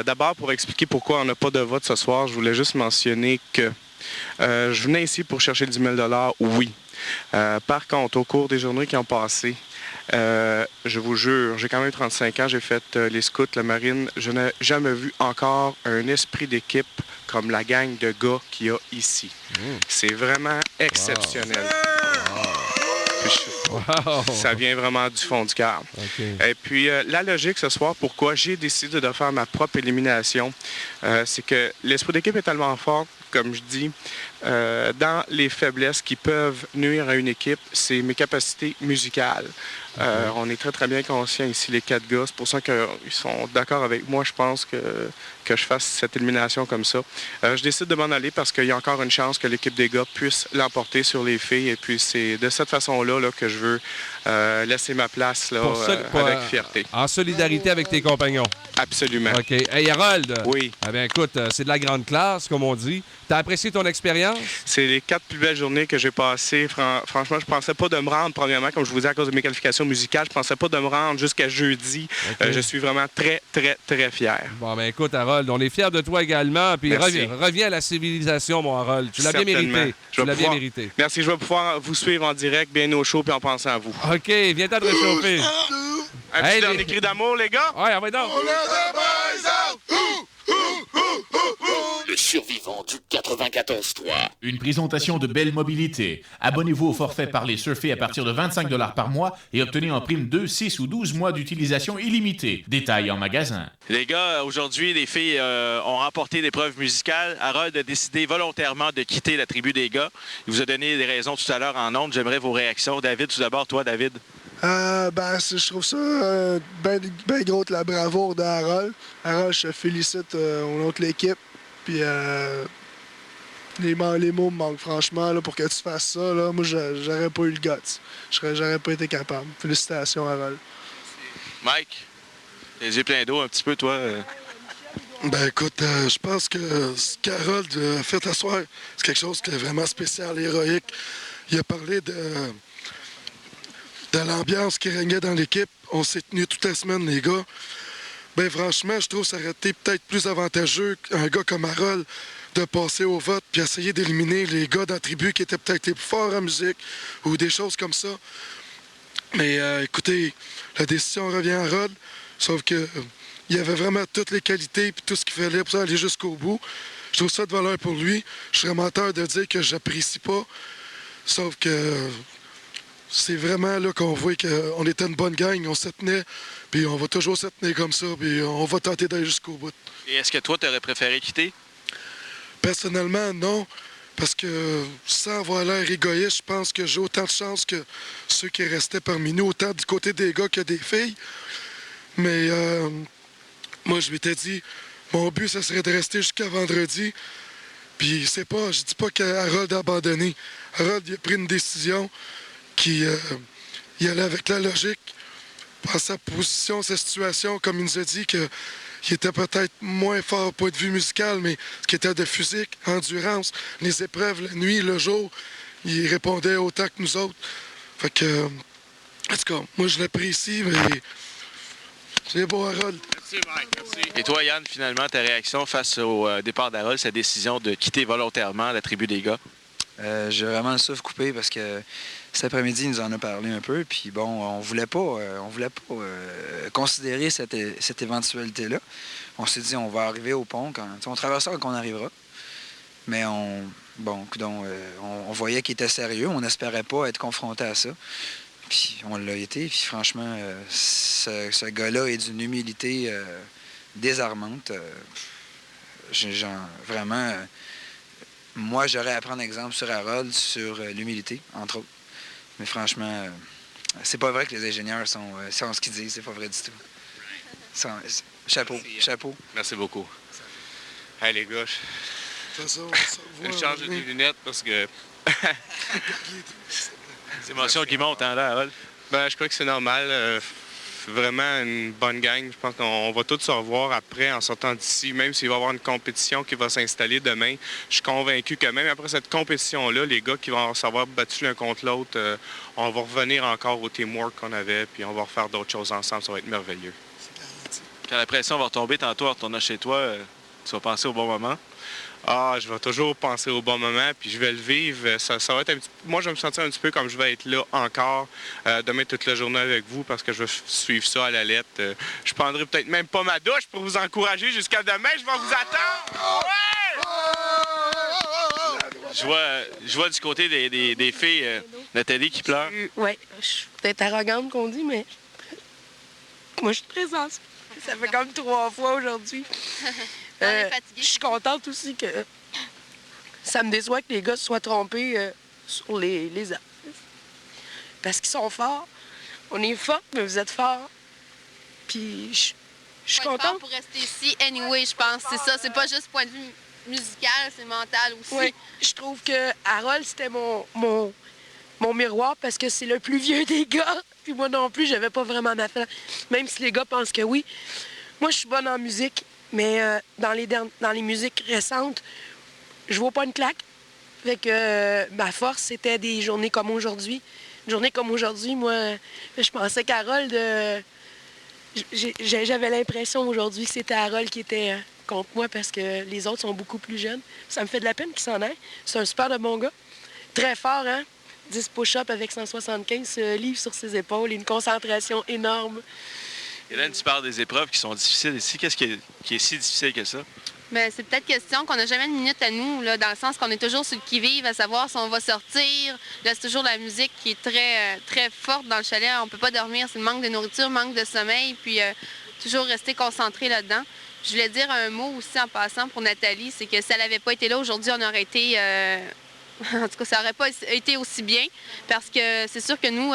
D'abord, pour expliquer pourquoi on n'a pas de vote ce soir, je voulais juste mentionner que je venais ici pour chercher 10 000 $, oui. Par contre, au cours des journées qui ont passé, je vous jure, j'ai quand même 35 ans, j'ai fait les scouts, la marine. Je n'ai jamais vu encore un esprit d'équipe comme la gang de gars qu'il y a ici. C'est vraiment exceptionnel. Ça vient vraiment du fond du cœur. Et puis, la logique ce soir, pourquoi j'ai décidé de faire ma propre élimination, c'est que l'esprit d'équipe est tellement fort, comme je dis, dans les faiblesses qui peuvent nuire à une équipe, c'est mes capacités musicales. On est très, très bien conscients ici, les 4 gars. C'est pour ça qu'ils sont d'accord avec moi, je pense, que je fasse cette élimination comme ça. Je décide de m'en aller parce qu'il y a encore une chance que l'équipe des gars puisse l'emporter sur les filles. Et puis, c'est de cette façon-là que je veux laisser ma place là, avec fierté. En solidarité avec tes compagnons. Absolument. OK. Hey, Harold. Oui. Eh bien, écoute, c'est de la grande classe, comme on dit. T'as apprécié ton expérience? C'est les 4 plus belles journées que j'ai passées. Franchement, je pensais pas de me rendre, premièrement, comme je vous dis, à cause de mes qualifications musicales, je pensais pas de me rendre jusqu'à jeudi. Okay. Je suis vraiment très, très, très fier. Bon, ben écoute, Harold, on est fiers de toi également. Puis reviens à la civilisation, mon Harold. Tu l'as bien mérité. Bien mérité. Merci, je vais pouvoir vous suivre en direct, bien au chaud, puis en pensant à vous. OK, viens-t'en te réchauffer. Un petit dernier cri d'amour, les gars? Ouais, on va donc. Le survivant du 94.3. Une présentation de Belle Mobilité. Abonnez-vous au forfait Parler Surfer à partir de 25 $ par mois et obtenez en prime 2, 6 ou 12 mois d'utilisation illimitée. Détails en magasin. Les gars, aujourd'hui, les filles ont remporté l'épreuve musicale. Harold a décidé volontairement de quitter la tribu des gars. Il vous a donné des raisons tout à l'heure en ondes. J'aimerais vos réactions. David, tout d'abord, toi, David. Je trouve ça bien gros de la bravoure de Harold. Harold, je te félicite au nom de l'équipe. Puis les mots me manquent, franchement, là, pour que tu fasses ça. Là, moi, j'aurais pas eu le guts. J'aurais pas été capable. Félicitations, Harold. Mike, les yeux pleins d'eau un petit peu, toi. Ben écoute, je pense que ce qu'Harold a fait à soir, c'est quelque chose qui est vraiment spécial, héroïque. Il a parlé de l'ambiance qui régnait dans l'équipe. On s'est tenus toute la semaine, les gars. Ben franchement, je trouve que ça aurait été peut-être plus avantageux qu'un gars comme Harold de passer au vote puis essayer d'éliminer les gars dans la tribu qui étaient peut-être les plus forts en musique ou des choses comme ça. Mais écoutez, la décision revient à Harold, sauf que il avait vraiment toutes les qualités et tout ce qu'il fallait pour ça aller jusqu'au bout. Je trouve ça de valeur pour lui. Je serais menteur de dire que j'apprécie pas, sauf que c'est vraiment là qu'on voit qu'on était une bonne gang, on se tenait, puis on va toujours se tenir comme ça, puis on va tenter d'aller jusqu'au bout. Et est-ce que toi, tu aurais préféré quitter? Personnellement, non, parce que sans avoir l'air égoïste, je pense que j'ai autant de chance que ceux qui restaient parmi nous, autant du côté des gars que des filles. Mais moi, je m'étais dit, mon but, ça serait de rester jusqu'à vendredi. Puis je dis pas qu'Harold a abandonné. Harold, il a pris une décision qui il allait avec la logique, par sa position, sa situation, comme il nous a dit qu'il était peut-être moins fort au point de vue musical, mais ce qui était de physique, endurance, les épreuves, la nuit, le jour, il répondait autant que nous autres. Fait que, en tout cas, moi je l'apprécie, mais c'est beau, Harold. Merci, Mike. Merci. Et toi, Yann, finalement, ta réaction face au départ d'Harold, sa décision de quitter volontairement la tribu des gars? J'ai vraiment le souffle coupé parce que cet après-midi, il nous en a parlé un peu. Puis bon, on voulait pas considérer cette éventualité-là. On s'est dit, on va arriver au pont on traversera quand on arrivera. Mais on voyait qu'il était sérieux. On n'espérait pas être confronté à ça. Puis on l'a été. Puis franchement, ce gars-là est d'une humilité désarmante. Vraiment. Moi, j'aurais à prendre exemple sur Harold, sur l'humilité, entre autres. Mais franchement, c'est pas vrai que les ingénieurs sont ce qu'ils disent. C'est pas vrai du tout. Chapeau. Merci beaucoup. Hey, les gars, je change de lunettes parce que... C'est l'émotion qui monte, hein, là, Harold? Ben, je crois que c'est normal. Vraiment une bonne gang. Je pense qu'on va tous se revoir après en sortant d'ici, même s'il va y avoir une compétition qui va s'installer demain. Je suis convaincu que même après cette compétition-là, les gars qui vont s'avoir battu l'un contre l'autre, on va revenir encore au teamwork qu'on avait, puis on va refaire d'autres choses ensemble. Ça va être merveilleux. Quand la pression va retomber tantôt en retournant chez toi, tu vas penser au bon moment. je vais toujours penser au bon moment, puis je vais le vivre. Ça va être moi, je vais me sentir un petit peu comme je vais être là encore demain toute la journée avec vous parce que je vais suivre ça à la lettre. Je prendrai peut-être même pas ma douche pour vous encourager jusqu'à demain. Je vais vous attendre! Ouais! Je vois du côté des filles, Nathalie qui pleure. Oui, je suis peut-être arrogante qu'on dit, mais moi, je suis très sensible. Ça fait comme 3 fois aujourd'hui. Je suis contente aussi que ça me déçoit que les gars se soient trompés sur les artistes. Parce qu'ils sont forts. On est forts, mais vous êtes forts. Puis je suis contente. Pour rester ici, anyway, je pense. C'est ça. C'est pas juste point de vue musical, c'est mental aussi. Oui, je trouve que Harold, c'était mon miroir parce que c'est le plus vieux des gars. Puis moi non plus, j'avais pas vraiment ma place. Même si les gars pensent que oui. Moi, je suis bonne en musique, mais dans les musiques récentes, je vois pas une claque. Fait que ma force, c'était des journées comme aujourd'hui. Une journée comme aujourd'hui, moi, je pensais qu'Harold... J'avais l'impression aujourd'hui que c'était Harold qui était contre moi parce que les autres sont beaucoup plus jeunes. Ça me fait de la peine qu'il s'en aille. C'est un super de bon gars. Très fort, hein? 10 push-ups avec 175 livres sur ses épaules et une concentration énorme. Hélène, tu parles des épreuves qui sont difficiles ici. Qu'est-ce qui est si difficile que ça? Bien, c'est peut-être question qu'on n'a jamais une minute à nous, là, dans le sens qu'on est toujours sur le qui-vive, à savoir si on va sortir. Là, c'est toujours la musique qui est très, très forte dans le chalet. On peut pas dormir. C'est le manque de nourriture, manque de sommeil, puis toujours rester concentré là-dedans. Je voulais dire un mot aussi en passant pour Nathalie, c'est que si elle n'avait pas été là aujourd'hui, on aurait été... En tout cas, ça n'aurait pas été aussi bien, parce que c'est sûr que nous,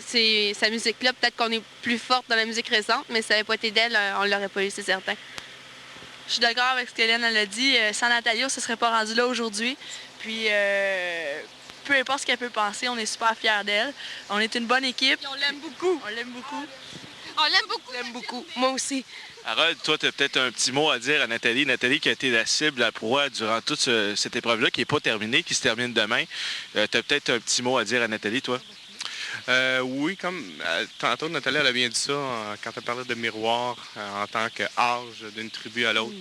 c'est sa musique-là, peut-être qu'on est plus forte dans la musique récente, mais si ça n'avait pas été d'elle, on ne l'aurait pas eu, c'est certain. Je suis d'accord avec ce qu'Hélène a dit. Sans Nathalie, on ne se serait pas rendu là aujourd'hui. Puis, peu importe ce qu'elle peut penser, on est super fiers d'elle. On est une bonne équipe. Puis on l'aime beaucoup. On l'aime beaucoup. On l'aime beaucoup. On l'aime beaucoup. Moi aussi. Harold, toi, tu as peut-être un petit mot à dire à Nathalie. Nathalie qui a été la cible, la proie durant toute cette épreuve-là, qui n'est pas terminée, qui se termine demain. Tu as peut-être un petit mot à dire à Nathalie, toi? Oui, comme tantôt, Nathalie, elle a bien dit ça quand elle parlait de miroir en tant qu'âge d'une tribu à l'autre.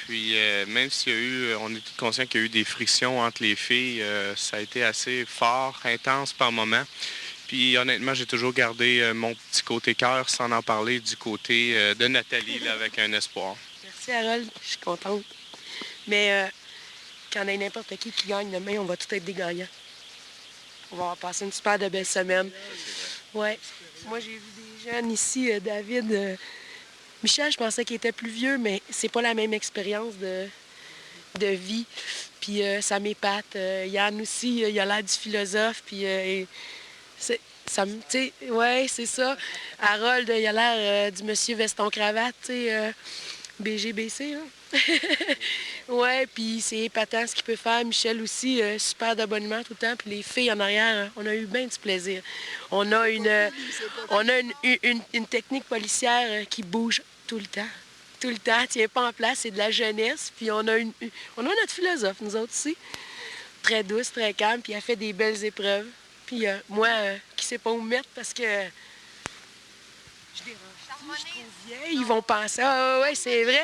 Puis, même s'il y a eu, on est tous conscients qu'il y a eu des frictions entre les filles, ça a été assez fort, intense par moments. Puis, honnêtement, j'ai toujours gardé mon petit côté cœur sans en parler du côté de Nathalie, là, avec un espoir. Merci, Harold. Je suis contente. Mais quand on a n'importe qui gagne demain, on va tous être des gagnants. On va passer une super de belle semaine. Ouais. Moi, j'ai vu des jeunes ici, David. Michel, je pensais qu'il était plus vieux, mais c'est pas la même expérience de vie. Puis ça m'épate. Yann aussi, il a l'air du philosophe. Puis ça me... Tu sais, ouais, c'est ça. Harold, il a l'air du monsieur veston-cravate, tu sais, BGBC, là. Ouais, puis c'est épatant ce qu'il peut faire. Michel aussi, super d'abonnement tout le temps. Puis les filles en arrière, on a eu bien du plaisir. On a une technique policière qui bouge tout le temps. Tout le temps, tient pas en place, c'est de la jeunesse. Puis on a notre philosophe, nous autres aussi. Très douce, très calme, puis elle fait des belles épreuves. Puis moi, qui sais pas où me mettre parce que je dérange. Je suis trop vieille, ils vont penser, ah ouais, c'est vrai.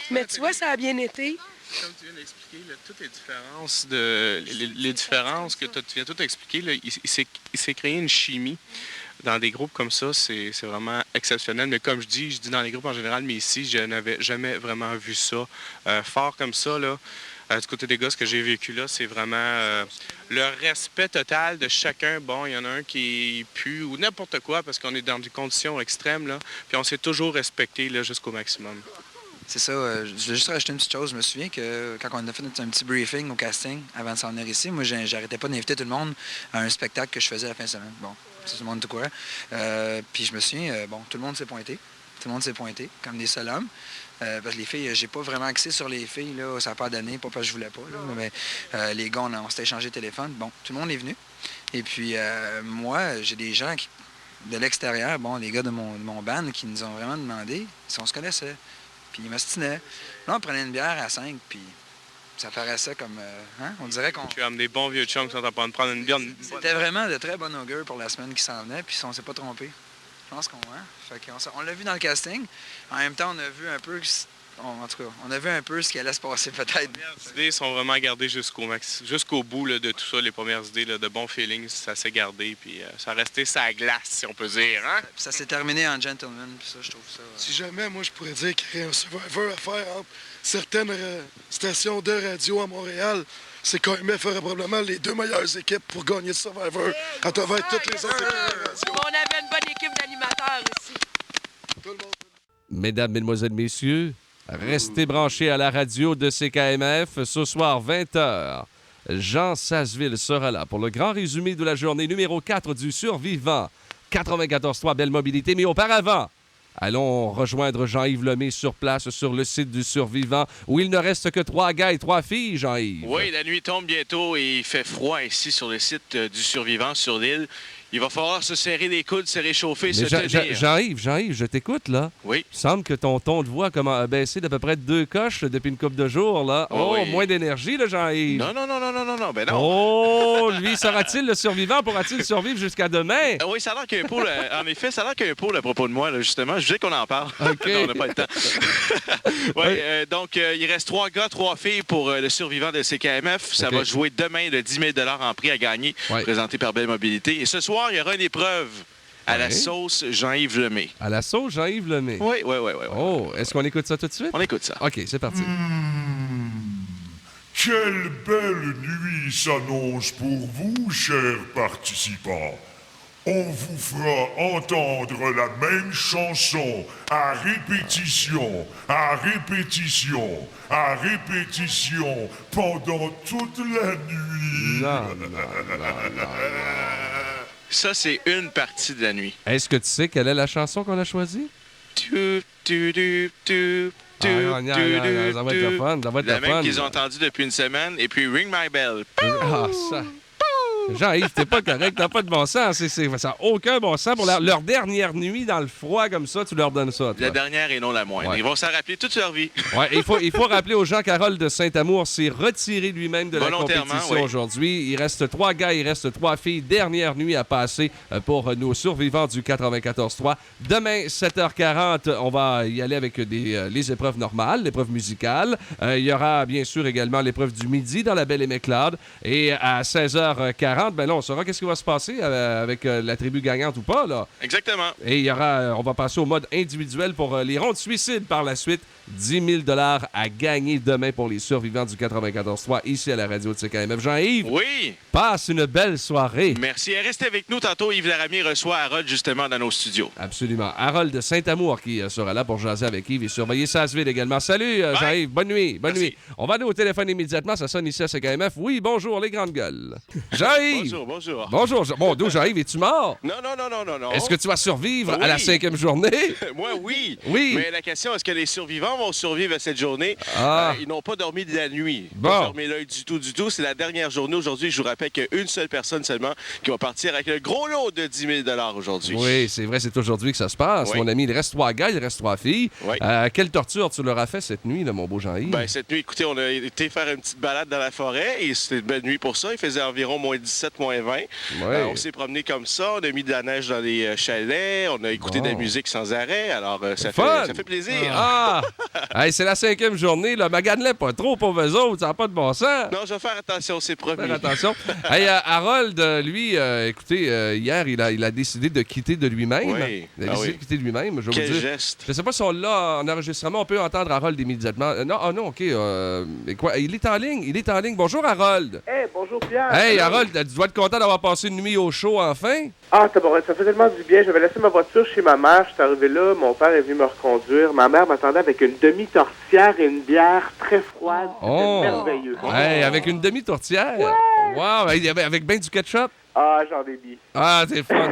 Mais tu vois, ça a bien été. Comme tu viens d'expliquer, toutes les différences, les différences que tu viens tout expliquer, là, il s'est créé une chimie. Dans des groupes comme ça, c'est vraiment exceptionnel. Mais comme je dis dans les groupes en général, mais ici, je n'avais jamais vraiment vu ça. Fort comme ça, là. Du côté des gars, ce que j'ai vécu là, c'est vraiment le respect total de chacun. Bon, il y en a un qui pue ou n'importe quoi parce qu'on est dans des conditions extrêmes, là. Puis on s'est toujours respecté là, jusqu'au maximum. C'est ça. Je voulais juste rajouter une petite chose. Je me souviens que quand on a fait un petit briefing au casting avant de s'en venir ici, moi, j'arrêtais pas d'inviter tout le monde à un spectacle que je faisais la fin de semaine. Bon, c'est tout le monde tout courant. Puis je me souviens, tout le monde s'est pointé. Tout le monde s'est pointé, comme des seuls hommes. Parce que les filles, j'ai pas vraiment axé sur les filles, là, ça n'a pas donné, pas parce que je voulais pas, là, mais les gars, on s'était échangé téléphone. Bon, tout le monde est venu. Et puis, moi, j'ai des gens de l'extérieur, bon, les gars de mon band, qui nous ont vraiment demandé si on se connaissait. Puis ils m'ostinaient. Là, on prenait une bière à 5, puis ça paraissait comme... on dirait qu'on... Comme des bons vieux chums qui sont en train de prendre une bière. C'était vraiment de très bon augure pour la semaine qui s'en venait, puis on s'est pas trompé. Je pense qu'on... Fait qu'on l'a vu dans le casting. En même temps, on a vu un peu en tout cas, on a vu un peu ce qui allait se passer peut-être. Les premières idées sont vraiment gardées jusqu'au bout là, de tout ça. Les premières idées là, de bon feeling, ça s'est gardé. Puis ça a resté sa glace, si on peut dire. Hein? Puis ça s'est terminé en gentleman. Puis ça, je trouve ça... Si jamais, moi, je pourrais dire qu'il y a un Survivor à faire entre certaines stations de radio à Montréal, c'est KMF aurait probablement les 2 meilleures équipes pour gagner le Survivor à travers toutes les autres équipes de radio. On avait une bonne équipe d'animateurs ici. Mesdames, Mesdemoiselles, Messieurs, restez branchés à la radio de CKMF. Ce soir, 20h, Jean Sasseville sera là pour le grand résumé de la journée numéro 4 du Survivant. 94.3, belle mobilité. Mais auparavant, allons rejoindre Jean-Yves Lemay sur place, sur le site du Survivant, où il ne reste que 3 gars et 3 filles, Jean-Yves. Oui, la nuit tombe bientôt et il fait froid ici sur le site du Survivant, sur l'île. Il va falloir se serrer les coudes, se réchauffer, se tenir. Jean-Yves, je t'écoute, là. Oui. Il semble que ton ton de voix a baissé d'à peu près 2 coches depuis une couple de jours, là. Oh, oui. Moins d'énergie, là, Jean-Yves. Non, ben non. Oh, lui, sera-t-il le survivant? Pourra-t-il survivre jusqu'à demain? Oui, ça a l'air qu'il y a un pôle, en effet, ça a l'air qu'il y a un pôle à propos de moi, là, justement. Je disais qu'on en parle. OK. Non, on n'a pas le temps. Donc, il reste 3 gars, 3 filles pour le survivant de CKMF. Ça va jouer demain le 10 000 $ en prix à gagner, présenté par Belle Mobilité. Et ce soir, il y aura une épreuve à la sauce Jean-Yves Lemay. À la sauce Jean-Yves Lemay? Oui. Oh, est-ce qu'on écoute ça tout de suite? On écoute ça. OK, c'est parti. Quelle belle nuit s'annonce pour vous, chers participants. On vous fera entendre la même chanson à répétition, pendant toute la nuit. Ça, c'est une partie de la nuit. Est-ce que tu sais quelle est la chanson qu'on a choisie? Ça va être le fun, la même qu'ils ont entendue depuis une semaine. Et puis Ring My Bell. Ah, ça... Jean-Yves, t'es pas correct, t'as pas de bon sens. Ça n'a aucun bon sens. Pour leur dernière nuit dans le froid comme ça, tu leur donnes ça. Toi. La dernière et non la moindre. Ouais. Ils vont s'en rappeler toute leur vie. Ouais, il faut rappeler aux gens qu'Harold de Saint-Amour s'est retiré lui-même de la compétition aujourd'hui. Il reste 3 gars, il reste 3 filles. Dernière nuit à passer pour nos survivants du 94.3. Demain, 7h40, on va y aller avec les épreuves normales, l'épreuve musicale. Il y aura bien sûr également l'épreuve du midi dans la Belle et McLeod. Et à 16h40, ben là, on saura qu'est-ce qui va se passer avec la tribu gagnante ou pas, là. Exactement. Et on va passer au mode individuel pour les rondes suicides par la suite. 10 000 $ à gagner demain pour les survivants du 94.3 ici à la radio de CKMF. Jean-Yves, oui. Passe une belle soirée. Merci. Restez avec nous. Tantôt, Yves Laramier reçoit Harold justement dans nos studios. Absolument. Harold de Saint-Amour qui sera là pour jaser avec Yves et surveiller Sasseville également. Salut, Jean-Yves. Bonne nuit. Bonne nuit. On va aller au téléphone immédiatement. Ça sonne ici à CKMF. Oui, bonjour, les grandes gueules. Jean-Yves. Bonjour. Bonjour. Bon, d'où Jean-Yves, es-tu mort? Non. Est-ce que tu vas survivre à la 5e journée? Moi, oui. Oui. Mais la question, est-ce que les survivants vont survivre à cette journée? Ils n'ont pas dormi de la nuit. Bon. Pas fermé l'œil du tout. C'est la dernière journée aujourd'hui. Je vous rappelle qu'il y a une seule personne seulement qui va partir avec le gros lot de 10 000 $ aujourd'hui. Oui, c'est vrai, c'est aujourd'hui que ça se passe. Oui. Mon ami, il reste 3 gars, il reste 3 filles. Oui. Quelle torture tu leur as fait cette nuit, là, mon beau Jean-Yves? Ben, cette nuit, écoutez, on a été faire une petite balade dans la forêt et c'était une belle nuit pour ça. Il faisait environ moins 17, moins 20. On s'est promené comme ça. On a mis de la neige dans les chalets. On a écouté de la musique sans arrêt. Alors, ça fait plaisir. Hey, c'est la 5e journée. Là. Magane-les pas trop pour eux autres. Ça n'a pas de bon sens. Non, je vais faire attention, c'est promis. Faire attention. Hey, Harold, lui, écoutez, hier, il a décidé de quitter de lui-même. Oui. Il a décidé de quitter de lui-même. Je vais Quel vous dire. geste. Je ne sais pas si on l'a en enregistrement. On peut entendre Harold immédiatement. Non, OK. Quoi? Il est en ligne. Bonjour, Harold. Hey, bonjour, Pierre. Hey, Harold, tu dois être content d'avoir passé une nuit au chaud, enfin? Ah, ça fait tellement du bien. J'avais laissé ma voiture chez ma mère. Je suis arrivé là. Mon père est venu me reconduire. Ma mère m'attendait avec une demi-tortillère et une bière très froide. C'était merveilleux. Hey, avec une demi-tourtière? Ouais. Wow, avec ben du ketchup? Ah, j'en ai mis. Ah, c'est fun,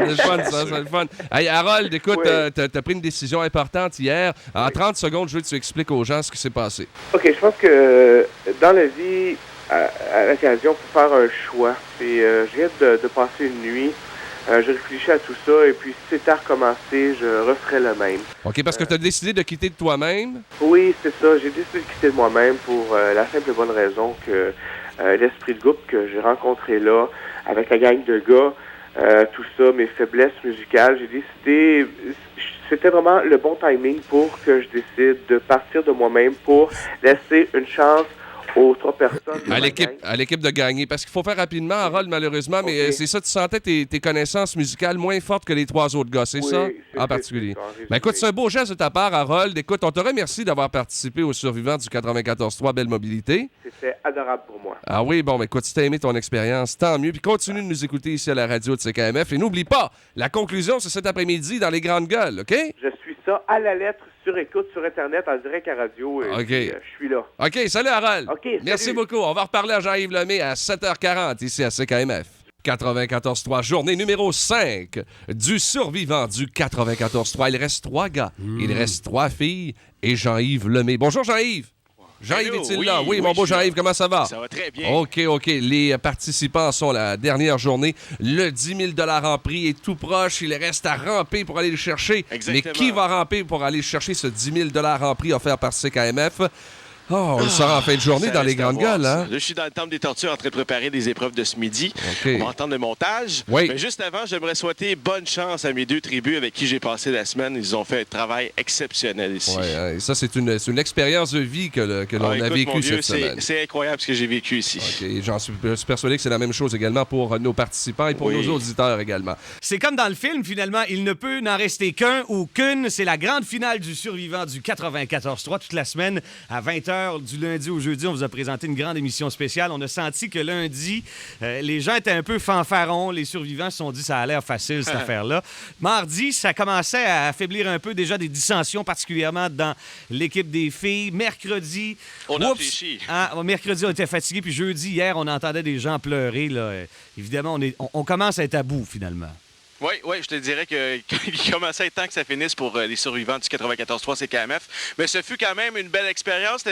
ça, c'est le fun. Hey, Harold, écoute, t'as pris une décision importante hier. En 30 secondes, je veux que tu expliques aux gens ce qui s'est passé. OK, je pense que dans la vie, à l'occasion, il faut faire un choix. Et je viens de passer une nuit. Je réfléchis à tout ça, et puis si c'était à recommencer, je referais le même. OK, parce que tu as décidé de quitter de toi-même? Oui, c'est ça. J'ai décidé de quitter de moi-même pour la simple et bonne raison que l'esprit de groupe que j'ai rencontré là, avec la gang de gars, tout ça, mes faiblesses musicales, j'ai décidé... c'était vraiment le bon timing pour que je décide de partir de moi-même pour laisser une chance aux 3 personnes. À l'équipe de gagner. Parce qu'il faut faire rapidement, Harold, malheureusement, mais c'est ça, tu sentais tes connaissances musicales moins fortes que les 3 autres gars, c'est ça? En particulier. Ben écoute, c'est un beau geste de ta part, Harold. Écoute, on te remercie d'avoir participé aux survivants du 94.3 Belle Mobilité. C'était adorable pour moi. Ah oui, bon, ben écoute, si t'as aimé ton expérience, tant mieux. Puis continue de nous écouter ici à la radio de CKMF. Et n'oublie pas, la conclusion, c'est cet après-midi dans les Grandes Gueules, OK? Je suis ça à la lettre, sur écoute, sur Internet, en direct à radio. OK. Je suis là. OK, salut Harold. OK, merci salut. beaucoup. On va reparler à Jean-Yves Lemay à 7h40 ici à CKMF. 94.3, journée numéro 5 du survivant du 94.3. Il reste 3 gars, il reste 3 filles et Jean-Yves Lemay. Bonjour Jean-Yves. Jean-Yves est-il là? Oui, mon beau Jean-Yves, comment ça va? Ça va très bien. OK. Les participants sont la dernière journée. Le 10 000 en prix est tout proche. Il reste à ramper pour aller le chercher. Exactement. Mais qui va ramper pour aller chercher ce 10 000 en prix offert par CKMF? Oh, on le saura en fin de journée dans les Grandes Gueules, hein? Là, je suis dans le temple des tortues en train de préparer des épreuves de ce midi. Okay. On va entendre le montage. Oui. Mais juste avant, j'aimerais souhaiter bonne chance à mes 2 tribus avec qui j'ai passé la semaine. Ils ont fait un travail exceptionnel ici. Oui, hein, et ça, c'est une expérience de vie que l'on a écoute, vécue mon vieux, cette semaine. C'est incroyable ce que j'ai vécu ici. OK, j'en suis persuadé que c'est la même chose également pour nos participants et pour nos auditeurs également. C'est comme dans le film, finalement, il ne peut n'en rester qu'un ou qu'une. C'est la grande finale du survivant du 94.3 toute la semaine à 20h du lundi au jeudi. On vous a présenté une grande émission spéciale. On a senti que lundi, les gens étaient un peu fanfarons. Les survivants se sont dit ça a l'air facile, cette affaire-là. Mardi, ça commençait à affaiblir un peu déjà des dissensions, particulièrement dans l'équipe des filles. Mercredi... On a réfléchi. Mercredi, on était fatigués. Puis jeudi, hier, on entendait des gens pleurer. Là. Évidemment, on commence à être à bout, finalement. Oui, je te dirais qu'il commençait à être temps que ça finisse pour les survivants du 94.3 CKMF. Mais ce fut quand même une belle expérience.